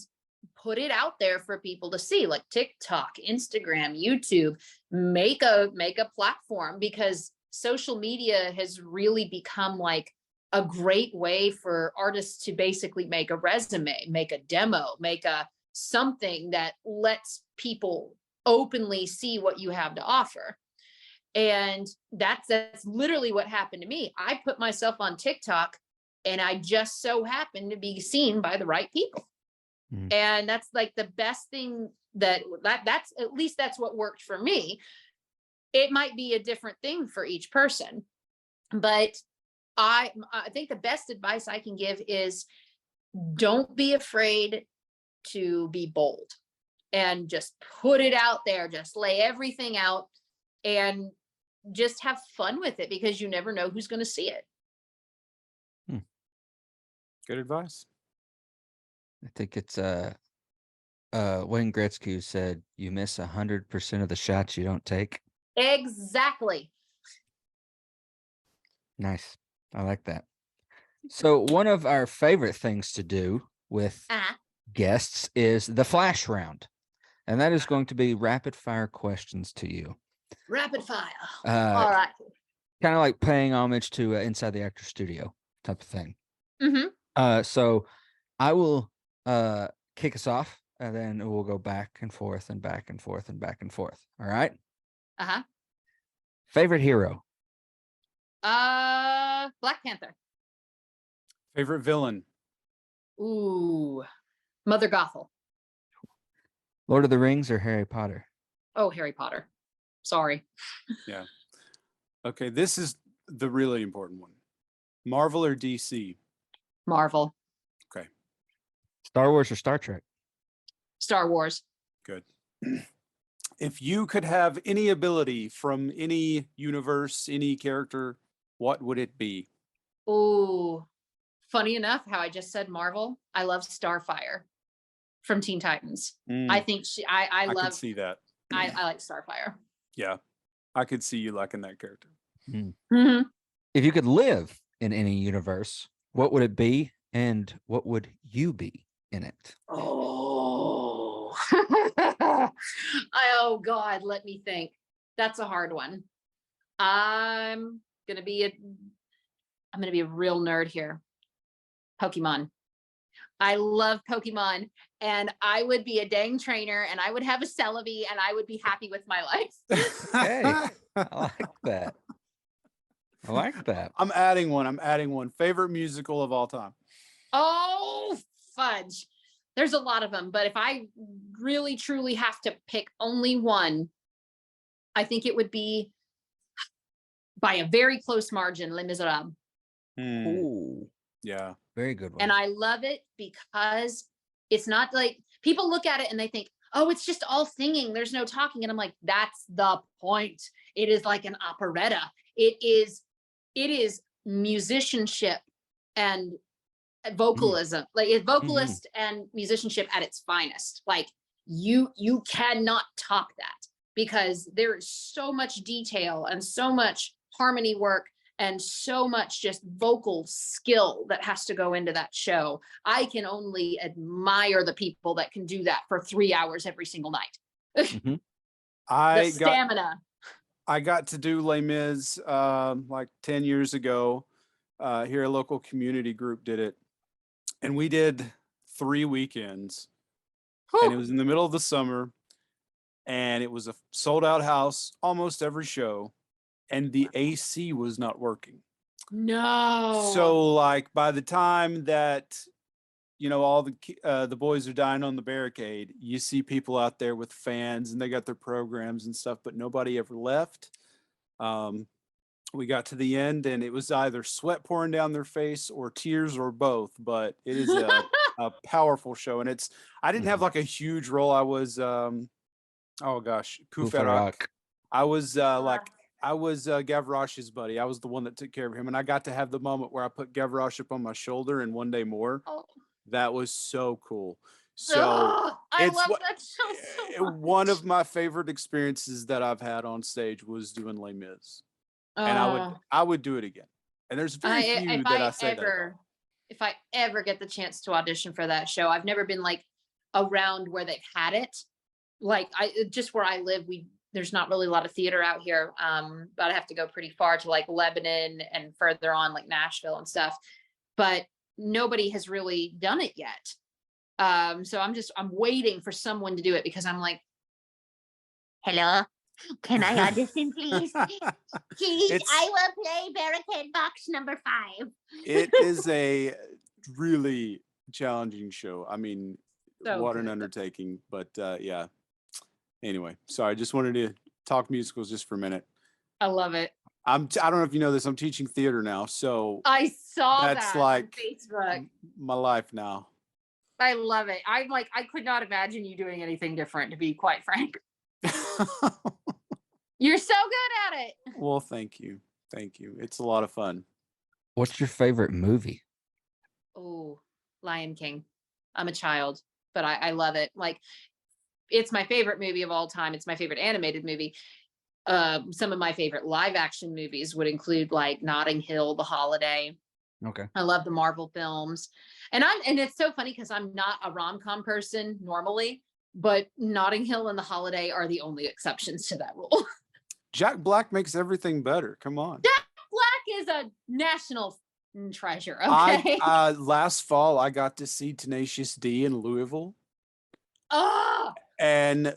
put it out there for people to see, like TikTok, Instagram, YouTube. Make a platform, because social media has really become like a great way for artists to basically make a resume, make a demo, make a something that lets people openly see what you have to offer. And that's literally what happened to me. I put myself on TikTok, and I just so happened to be seen by the right people. And that's like the best thing that's at least that's what worked for me. It might be a different thing for each person, but I think the best advice I can give is, don't be afraid to be bold, and just put it out there, just lay everything out, and just have fun with it, because you never know who's going to see it. Good advice. I think it's Wayne Gretzky said, "You miss 100% of the shots you don't take." Exactly. Nice. I like that. So one of our favorite things to do with guests is the flash round, and that is going to be rapid fire questions to you. Rapid fire. All right. Kind of like paying homage to Inside the Actor Studio type of thing. Mm-hmm. So I will kick us off, and then we'll go back and forth and back and forth and back and forth. All right? Uh-huh. Favorite hero? Black Panther. Favorite villain? Ooh, Mother Gothel. Lord of the Rings or Harry Potter? Oh, Harry Potter. Sorry. Yeah. Okay, this is the really important one. Marvel or DC? Marvel. Okay. Star Wars or Star Trek? Star Wars. Good. If you could have any ability from any universe, any character, what would it be? Ooh, funny enough, how I just said Marvel. I love Starfire from Teen Titans. I think I love. I could see that. I like Starfire. Yeah, I could see you liking that character. Mm-hmm. If you could live in any universe, what would it be, and what would you be in it? Oh. Oh God, let me think. That's a hard one. I'm gonna be a real nerd here. Pokemon. I love Pokemon, and I would be a dang trainer, and I would have a Celebi, and I would be happy with my life. Hey, I like that. I like that. I'm adding one. Favorite musical of all time? Oh, fudge. There's a lot of them, but if I really truly have to pick only one, I think it would be, by a very close margin, Les Miserables. Ooh, yeah, very good one. And I love it because it's not like people look at it and they think, oh, it's just all singing, there's no talking. And I'm like, that's the point. It is like an operetta. It is musicianship and vocalism, like it's vocalist and musicianship at its finest. Like you cannot top that, because there is so much detail and so much harmony work and so much just vocal skill that has to go into that show. I can only admire the people that can do that for 3 hours every single night. The stamina. I got to do Les Mis like 10 years ago. Here, a local community group did it. And we did 3 weekends. And it was in the middle of the summer. and it was a sold out house almost every show, and the AC was not working. No. So like by the time that all the boys are dying on the barricade, you see people out there with fans and they got their programs and stuff, but nobody ever left. We got to the end and it was either sweat pouring down their face or tears or both, but it is a powerful show. And I didn't have like a huge role. I was Kufarak. I was I was Gavrash's buddy. I was the one that took care of him, and I got to have the moment where I put Gavrosh up on my shoulder and One Day More. Oh. That was so cool. So I love that show so much. One of my favorite experiences that I've had on stage was doing Les Mis, and I would do it again. And there's very few that I say that about. If I ever get the chance to audition for that show, I've never been like around where they've had it. Like just where I live, there's not really a lot of theater out here. But I have to go pretty far to like Lebanon and further on like Nashville and stuff. But nobody has really done it yet. So I'm waiting for someone to do it because I'm like, hello, can I audition, please? Please, I will play Barricade Box number 5. It is a really challenging show. I mean, what an undertaking, but yeah. Anyway, sorry, I just wanted to talk musicals just for a minute. I love it. I don't know if you know this, I'm teaching theater now, so I saw that's that like on Facebook. My life now. I love it. I'm like, I could not imagine you doing anything different, to be quite frank. You're so good at it. Well, thank you. It's a lot of fun. What's your favorite movie? Oh, Lion King. I'm a child, but I love it. Like, it's my favorite movie of all time. It's my favorite animated movie. Some of my favorite live action movies would include like Notting Hill, The Holiday. Okay. I love the Marvel films. And it's so funny because I'm not a rom-com person normally, but Notting Hill and The Holiday are the only exceptions to that rule. Jack Black makes everything better. Come on. Jack Black is a national treasure. Okay. Last fall I got to see Tenacious D in Louisville. Oh. And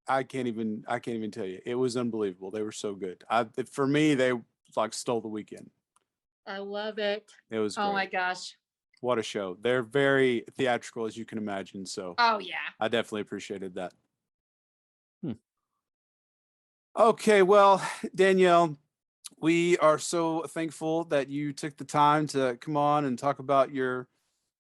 I can't even tell you. It was unbelievable. They were so good. For me, they like stole the weekend. I love it. It was great. Oh my gosh. What a show. They're very theatrical, as you can imagine. So oh yeah. I definitely appreciated that. Okay, well, Danielle, we are so thankful that you took the time to come on and talk about your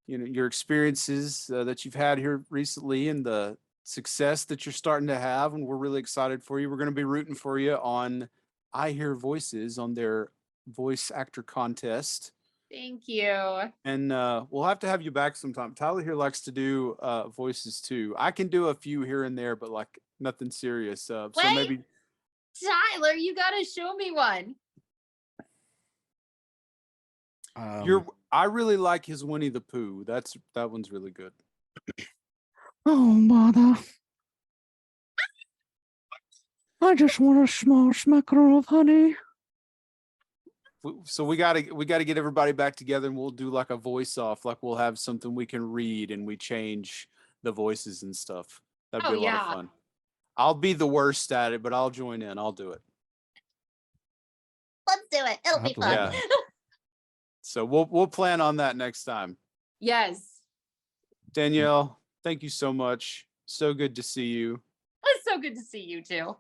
experiences that you've had here recently and the success that you're starting to have, and we're really excited for you. We're going to be rooting for you on I Hear Voices on their voice actor contest. Thank you. And we'll have to have you back sometime. Tyler here likes to do voices too. I can do a few here and there, but like nothing serious. So maybe Tyler, you gotta show me one. I really like his Winnie the Pooh. That one's really good. Oh, mother. I just want a small smackerel of honey. So we gotta get everybody back together, and we'll do like a voice off. Like we'll have something we can read, and we change the voices and stuff. That'd be a lot of fun. I'll be the worst at it, but I'll join in. I'll do it. Let's do it. It'll be fun. Yeah. So we'll plan on that next time. Yes. Danielle, thank you so much. So good to see you. It's so good to see you too.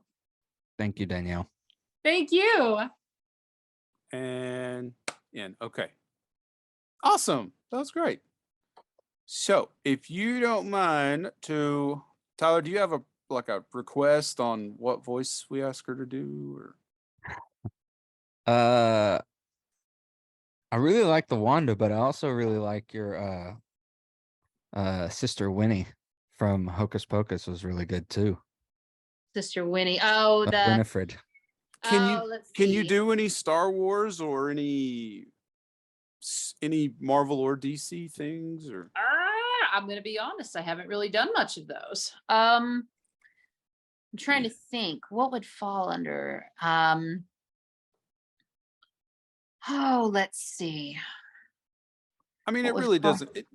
Thank you, Danielle. Thank you. And okay. Awesome. That was great. So if you don't mind Tyler, do you have a request on what voice we ask her to do? Or I really like the Wanda, but I also really like your Sister Winnie from Hocus Pocus was really good too. Sister Winnie. Oh, the Winifred. Can you do any Star Wars or any Marvel or DC things? Or I'm gonna be honest, I haven't really done much of those. I'm trying to think what would fall under. Let's see. I mean, it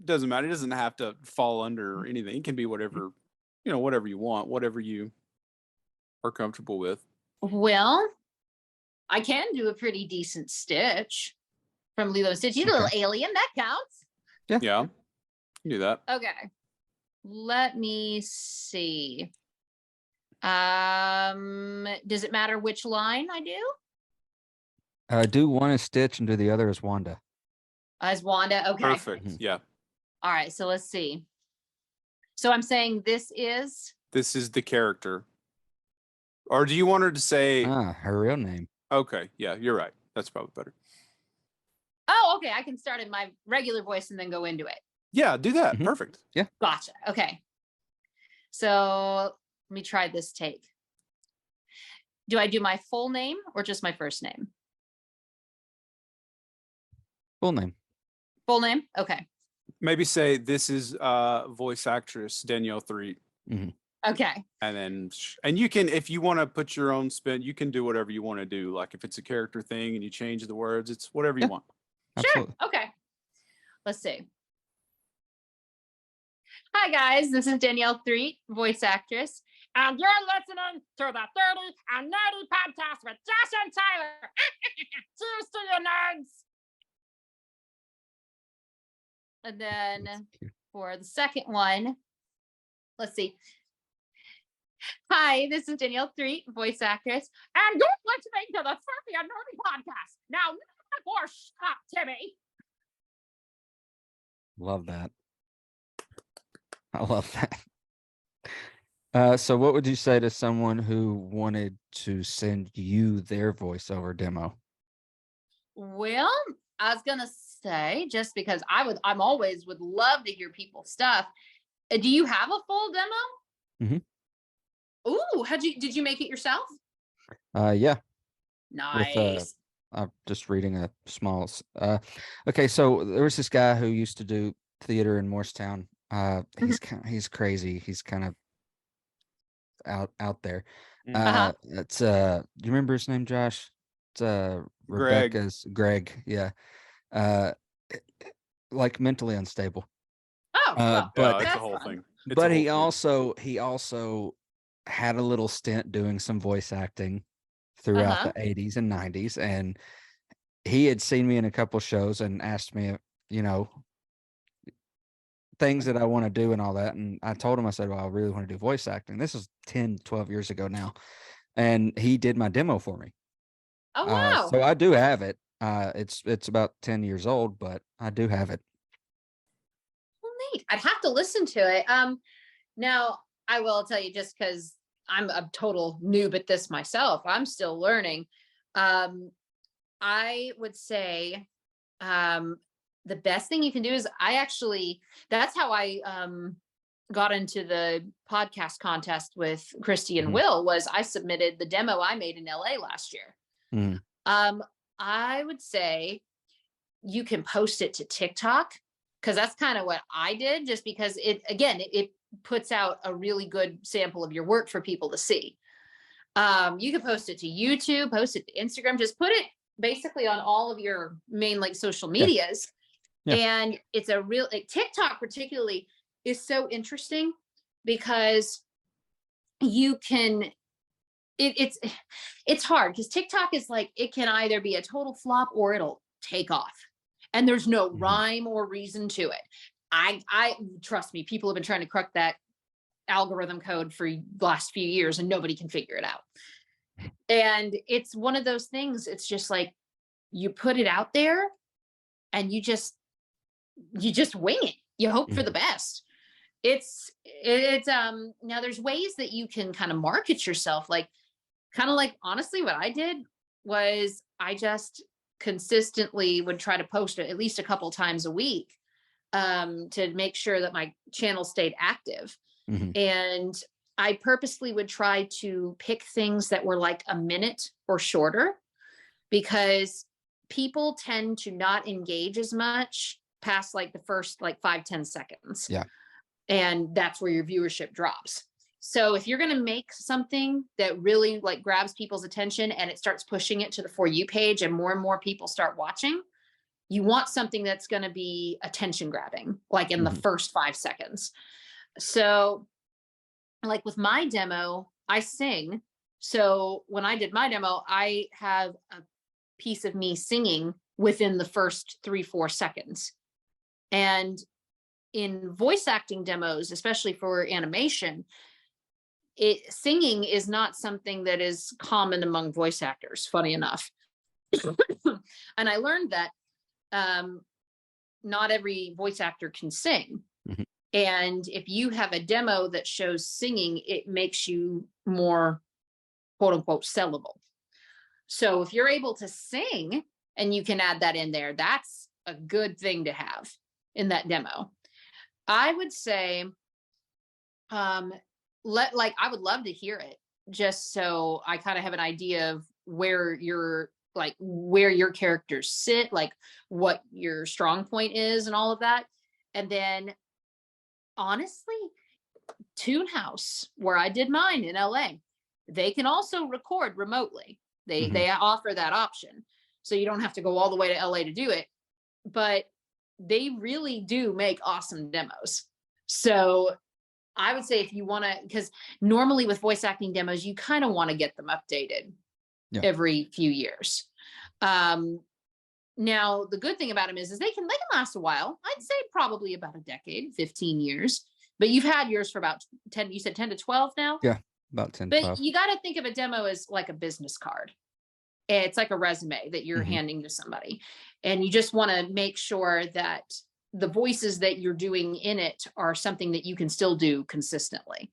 doesn't matter. It doesn't have to fall under anything. It can be whatever whatever you want, whatever you are comfortable with. Well, I can do a pretty decent Stitch from Lilo and Stitch. He's a little alien. That counts. Yeah. You can do that. Okay. Let me see. Does it matter which line I do? Do one as Stitch and do the other as Wanda. As Wanda. Okay. Perfect. Yeah. All right. So let's see. So I'm saying this is the character. Or do you want her to say her real name? Okay. Yeah, you're right. That's probably better. Oh, okay. I can start in my regular voice and then go into it. Yeah, do that. Mm-hmm. Perfect. Yeah. Gotcha. Okay. So let me try this take. Do I do my full name or just my first name? Full name. Full name? Okay. Maybe say this is voice actress Danielle Threet. Mm-hmm. Okay. And you can, if you want to put your own spin, you can do whatever you want to do. Like if it's a character thing and you change the words, it's whatever you want. Absolutely. Sure. Okay. Let's see. Hi guys, this is Danielle Threet, voice actress, and you're listening to the 30&Nerdy podcast with Josh and Tyler. Cheers to you, nerds. And then for the second one, let's see. Hi, this is Danielle Threet, voice actress, and you're listening to the 30&Nerdy podcast. Now, more stop, Timmy. Love that. I love that. So what would you say to someone who wanted to send you their voiceover demo? Well, I was going to say, just because I'm always would love to hear people's stuff. Do you have a full demo? Mm-hmm. Ooh, did you make it yourself? Yeah. Nice. With, I'm just reading a small. Okay, so there was this guy who used to do theater in Morristown. He's crazy. He's kind of out there. It's do you remember his name, Josh? It's Rebecca's Greg. Yeah. Like mentally unstable. Oh, well, but it's a whole thing. But he also had a little stint doing some voice acting throughout the 80s and 90s, and he had seen me in a couple shows and asked me, things that I want to do and all that. And I told him, I said, well, I really want to do voice acting. This is 10, 12 years ago now. And he did my demo for me. Oh, wow. So I do have it. It's about 10 years old, but I do have it. Well, neat. I'd have to listen to it. Now I will tell you, just because I'm a total noob at this myself, I'm still learning. I would say, the best thing you can do is that's how I got into the podcast contest with Christy and Will, was I submitted the demo I made in LA last year. I would say you can post it to TikTok, because that's kind of what I did, just because it puts out a really good sample of your work for people to see. You can post it to YouTube, post it to Instagram, just put it basically on all of your main social medias. Yeah. And it's a real TikTok particularly is so interesting, because you can it's hard, because TikTok is it can either be a total flop or it'll take off, and there's no rhyme or reason to it. I trust me, people have been trying to crack that algorithm code for the last few years and nobody can figure it out. And it's one of those things, it's just you put it out there and you just wing it. You hope for the best. It's now there's ways that you can kind of market yourself, honestly what I did was I just consistently would try to post it at least a couple times a week, to make sure that my channel stayed active. And I purposely would try to pick things that were a minute or shorter, because people tend to not engage as much past the first 5-10 seconds. Yeah. And that's where your viewership drops. So if you're going to make something that really grabs people's attention and it starts pushing it to the For You page and more people start watching, you want something that's going to be attention grabbing, in the first 5 seconds. So like with my demo, I sing. So when I did my demo, I have a piece of me singing within the first 3-4 seconds. And in voice acting demos, especially for animation, singing is not something that is common among voice actors, funny enough. And I learned that not every voice actor can sing. Mhm. And if you have a demo that shows singing, it makes you more quote unquote sellable. So if you're able to sing and you can add that in there, that's a good thing to have in that demo. I would say, I would love to hear it just so I kind of have an idea of where your characters sit, like what your strong point is and all of that. And then honestly, Toonhouse, where I did mine in LA, they can also record remotely. They offer that option. So you don't have to go all the way to LA to do it, but they really do make awesome demos. So I would say if you want to, because normally with voice acting demos, you kind of want to get them updated every few years. Now, the good thing about them is they can last a while. I'd say probably about a decade, 15 years. But you've had yours for about 10, you said 10 to 12 now? Yeah, about 10, but 12. You got to think of a demo as like a business card. It's like a resume that you're handing to somebody. And you just want to make sure that the voices that you're doing in it are something that you can still do consistently.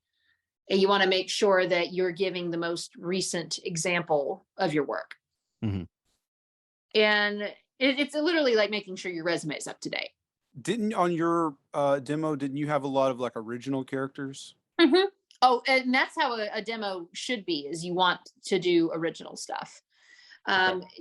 And you want to make sure that you're giving the most recent example of your work. And it's literally like making sure your resume is up to date. On your demo, didn't you have a lot of like original characters? Oh, and that's how a demo should be, is you want to do original stuff.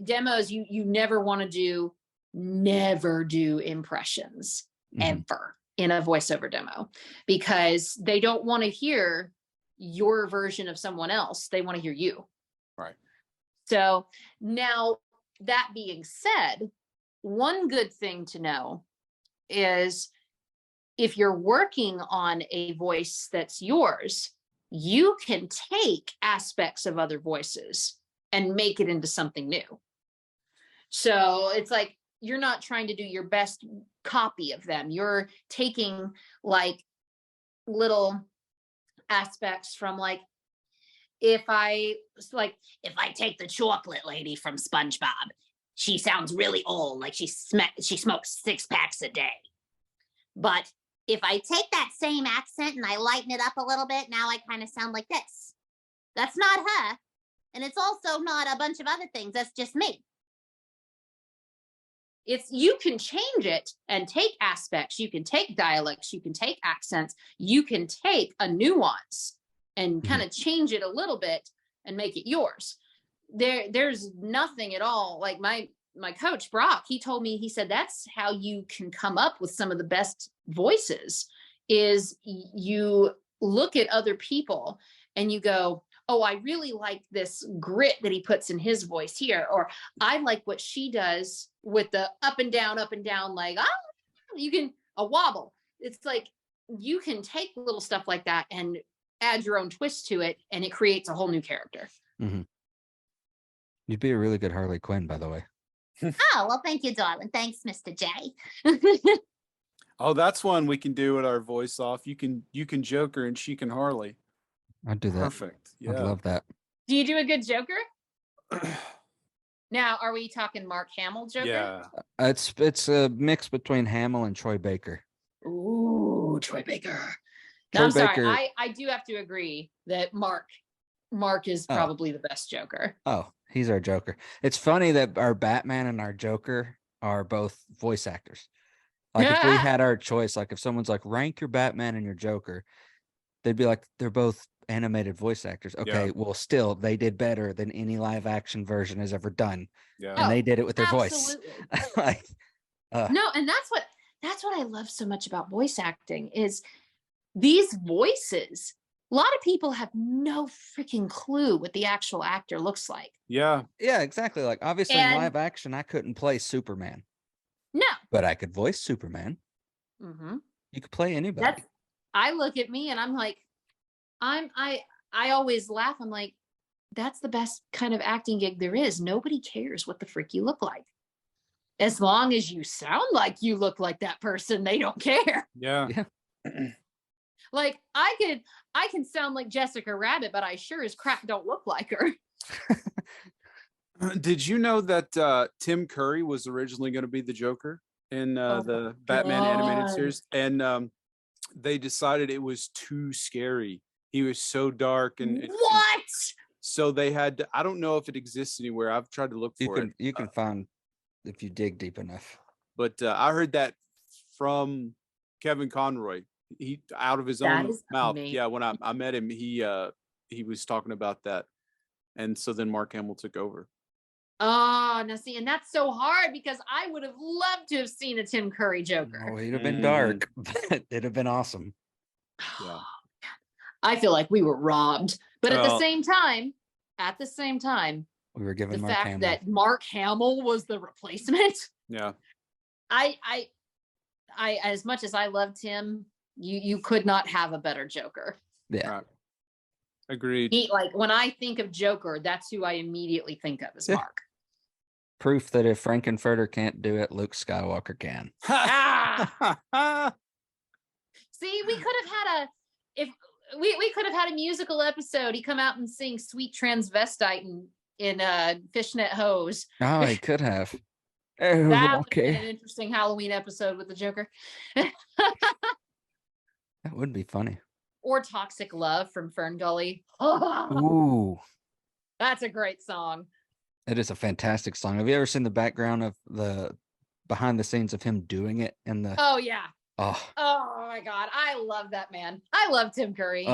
Demos, you never want to never do impressions ever in a voiceover demo, because they don't want to hear your version of someone else. They want to hear you. Right. So now, that being said, one good thing to know is if you're working on a voice that's yours, you can take aspects of other voices and make it into something new. So it's like, you're not trying to do your best copy of them. You're taking like little aspects from, like, if I take the chocolate lady from SpongeBob, she sounds really old, like she smokes 6 packs a day. But if I take that same accent and I lighten it up a little bit, now I kind of sound like this. That's not her. And it's also not a bunch of other things. That's just me. You can change it and take aspects. You can take dialects. You can take accents. You can take a nuance and kind of change it a little bit and make it yours. There's nothing at all. Like my coach, Brock, he told me, he said, that's how you can come up with some of the best voices, is you look at other people and you go, oh, I really like this grit that he puts in his voice here. Or I like what she does with the up and down, like, you can, a wobble. It's like, you can take little stuff like that and add your own twist to it, and it creates a whole new character. You'd be a really good Harley Quinn, by the way. Oh, well, thank you, darling. Thanks, Mr. J. Oh, that's one we can do at our voice off. You can Joker and she can Harley. I'd do that. Perfect. Yeah. I'd love that. Do you do a good Joker? Now, are we talking Mark Hamill Joker? Yeah. It's a mix between Hamill and Troy Baker. Ooh, Troy Baker. No, I'm sorry. I do have to agree that Mark is probably the best Joker. Oh, he's our Joker. It's funny that our Batman and our Joker are both voice actors. Like if we had our choice, like if someone's like, rank your Batman and your Joker, they'd be like, they're both animated voice actors. Okay, well, still, they did better than any live action version has ever done. Yeah. And they did it with their voice. Like, no, and that's what I love so much about voice acting is these voices. A lot of people have no freaking clue what the actual actor looks like. Yeah. Yeah, exactly. Like obviously in live action, I couldn't play Superman. No. But I could voice Superman. You could play anybody. I look at me and I'm like, I always laugh. I'm like, that's the best kind of acting gig there is. Nobody cares what the frick you look like. As long as you sound like you look like that person, they don't care. Yeah. Like I can sound like Jessica Rabbit, but I sure as crap don't look like her. Did you know that Tim Curry was originally going to be the Joker in the Batman animated series? And they decided it was too scary. He was so dark and so they had to, I don't know if it exists anywhere. I've tried to look for it. You can find if you dig deep enough. But I heard that from Kevin Conroy. He out of his own mouth. Amazing. Yeah, when I met him, he was talking about that. And so then Mark Hamill took over. Oh, now see, and that's so hard because I would have loved to have seen a Tim Curry Joker. Oh, he'd have been dark, but it'd have been awesome. Yeah. I feel like we were robbed. But at the same time, we were given the Mark fact Hamill. that Mark Hamill was the replacement. Yeah. I as much as I loved him, you could not have a better Joker. Yeah. Right. Agreed. Like when I think of Joker, that's who I immediately think of as Mark. Proof that if Frankenfurter can't do it, Luke Skywalker can. See, we could have had we could have had a musical episode. He come out and sing "Sweet Transvestite" in fishnet hose. Oh, he could have. Oh, that would have been an interesting Halloween episode with the Joker. That would be funny. Or "Toxic Love" from Fern Gully. Ooh, that's a great song. It is a fantastic song. Have you ever seen the background of the behind the scenes of him doing it in the? Oh yeah. Oh my God, I love that man. I love Tim Curry.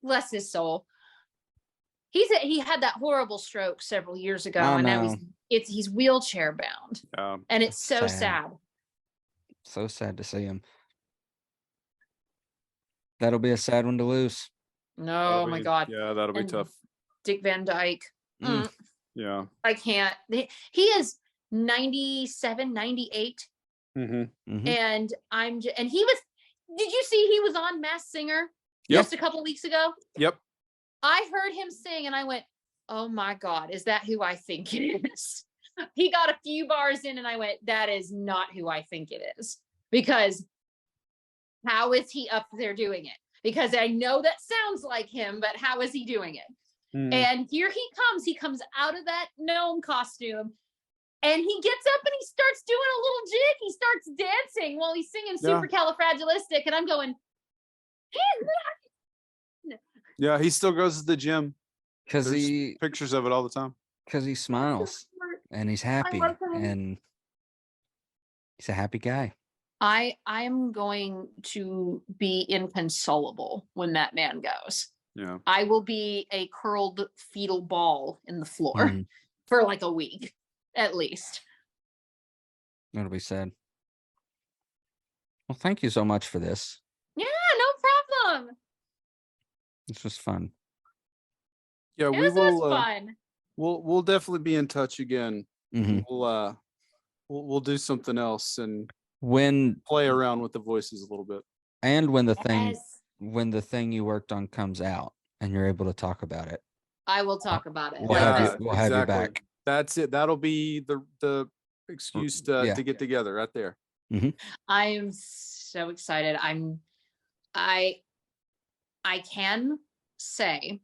Bless his soul. He had that horrible stroke several years ago, and now he's wheelchair bound, and it's so sad. So sad to see him. That'll be a sad one to lose. No, my God. Yeah, that'll be tough. Dick Van Dyke. Yeah. I can't. He is 97, 98. Mm-hmm. And and he was, did you see he was on Masked Singer just a couple weeks ago? Yep. I heard him sing and I went, oh my God, is that who I think it is? He got a few bars in and I went, that is not who I think it is. Because how is he up there doing it? Because I know that sounds like him, but how is he doing it? And here he comes out of that gnome costume, and he gets up and he starts doing a little jig. He starts dancing while he's singing Supercalifragilistic, and I'm going, yeah, he still goes to the gym because he pictures of it all the time. Because he smiles and he's happy and he's a happy guy. I'm going to be inconsolable when that man goes. Yeah. I will be a curled fetal ball in the floor for like a week, at least. That'll be sad. Well, thank you so much for this. Yeah, no problem. This was fun. Yeah, we will. Fun. We'll definitely be in touch again. Mm-hmm. We'll do something else and when play around with the voices a little bit. And when the thing you worked on comes out and you're able to talk about it, I will talk about it. We'll have you back. That's it. That'll be the excuse to get together right there. Mm-hmm. I am so excited. I can say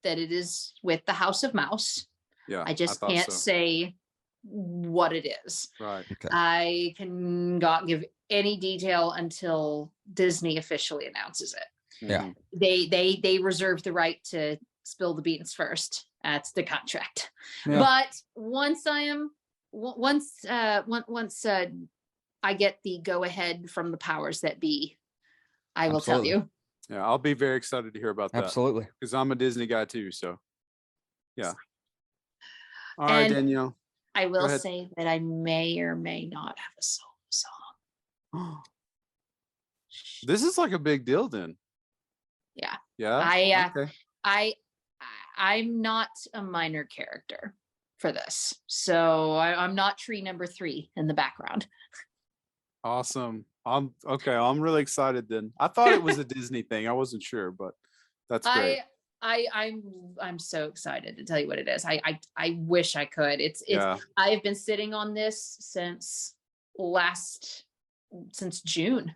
that it is with the House of Mouse. Yeah. I just can't say what it is. Right. Okay. I cannot give any detail until Disney officially announces it. Yeah. They reserve the right to spill the beans first. That's the contract. Yeah. But once I get the go ahead from the powers that be, I will tell you. Yeah, I'll be very excited to hear about that. Absolutely. Because I'm a Disney guy too, so yeah. All right, Danielle. I will say that I may or may not have a solo song. This is like a big deal then. Yeah. Yeah. I'm not a minor character for this. So I'm not tree number 3 in the background. Awesome. I'm really excited then. I thought it was a Disney thing. I wasn't sure, but That's great. I'm so excited to tell you what it is. I wish I could. It's Yeah. I have been sitting on this since June,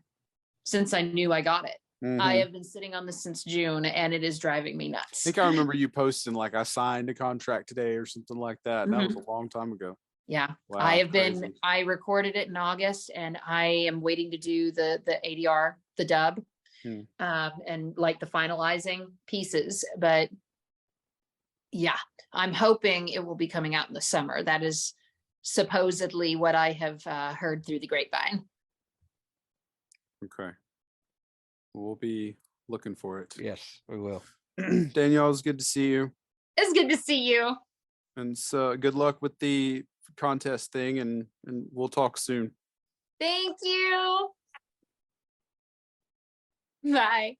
since I knew I got it. I have been sitting on this since June, and it is driving me I nuts. think I remember you posting like I signed a contract today or something like that. That was a long time ago. Yeah. Wow, I recorded it in August, and I am waiting to do the ADR, the dub, and like the finalizing pieces. But yeah, I'm hoping it will be coming out in the summer. That is supposedly what I have heard through the grapevine. Okay. We'll be looking for it. Yes, we will. Danielle, it's good to see you. It's good to see you. And so good luck with the contest thing, and we'll talk soon. Thank you. Bye.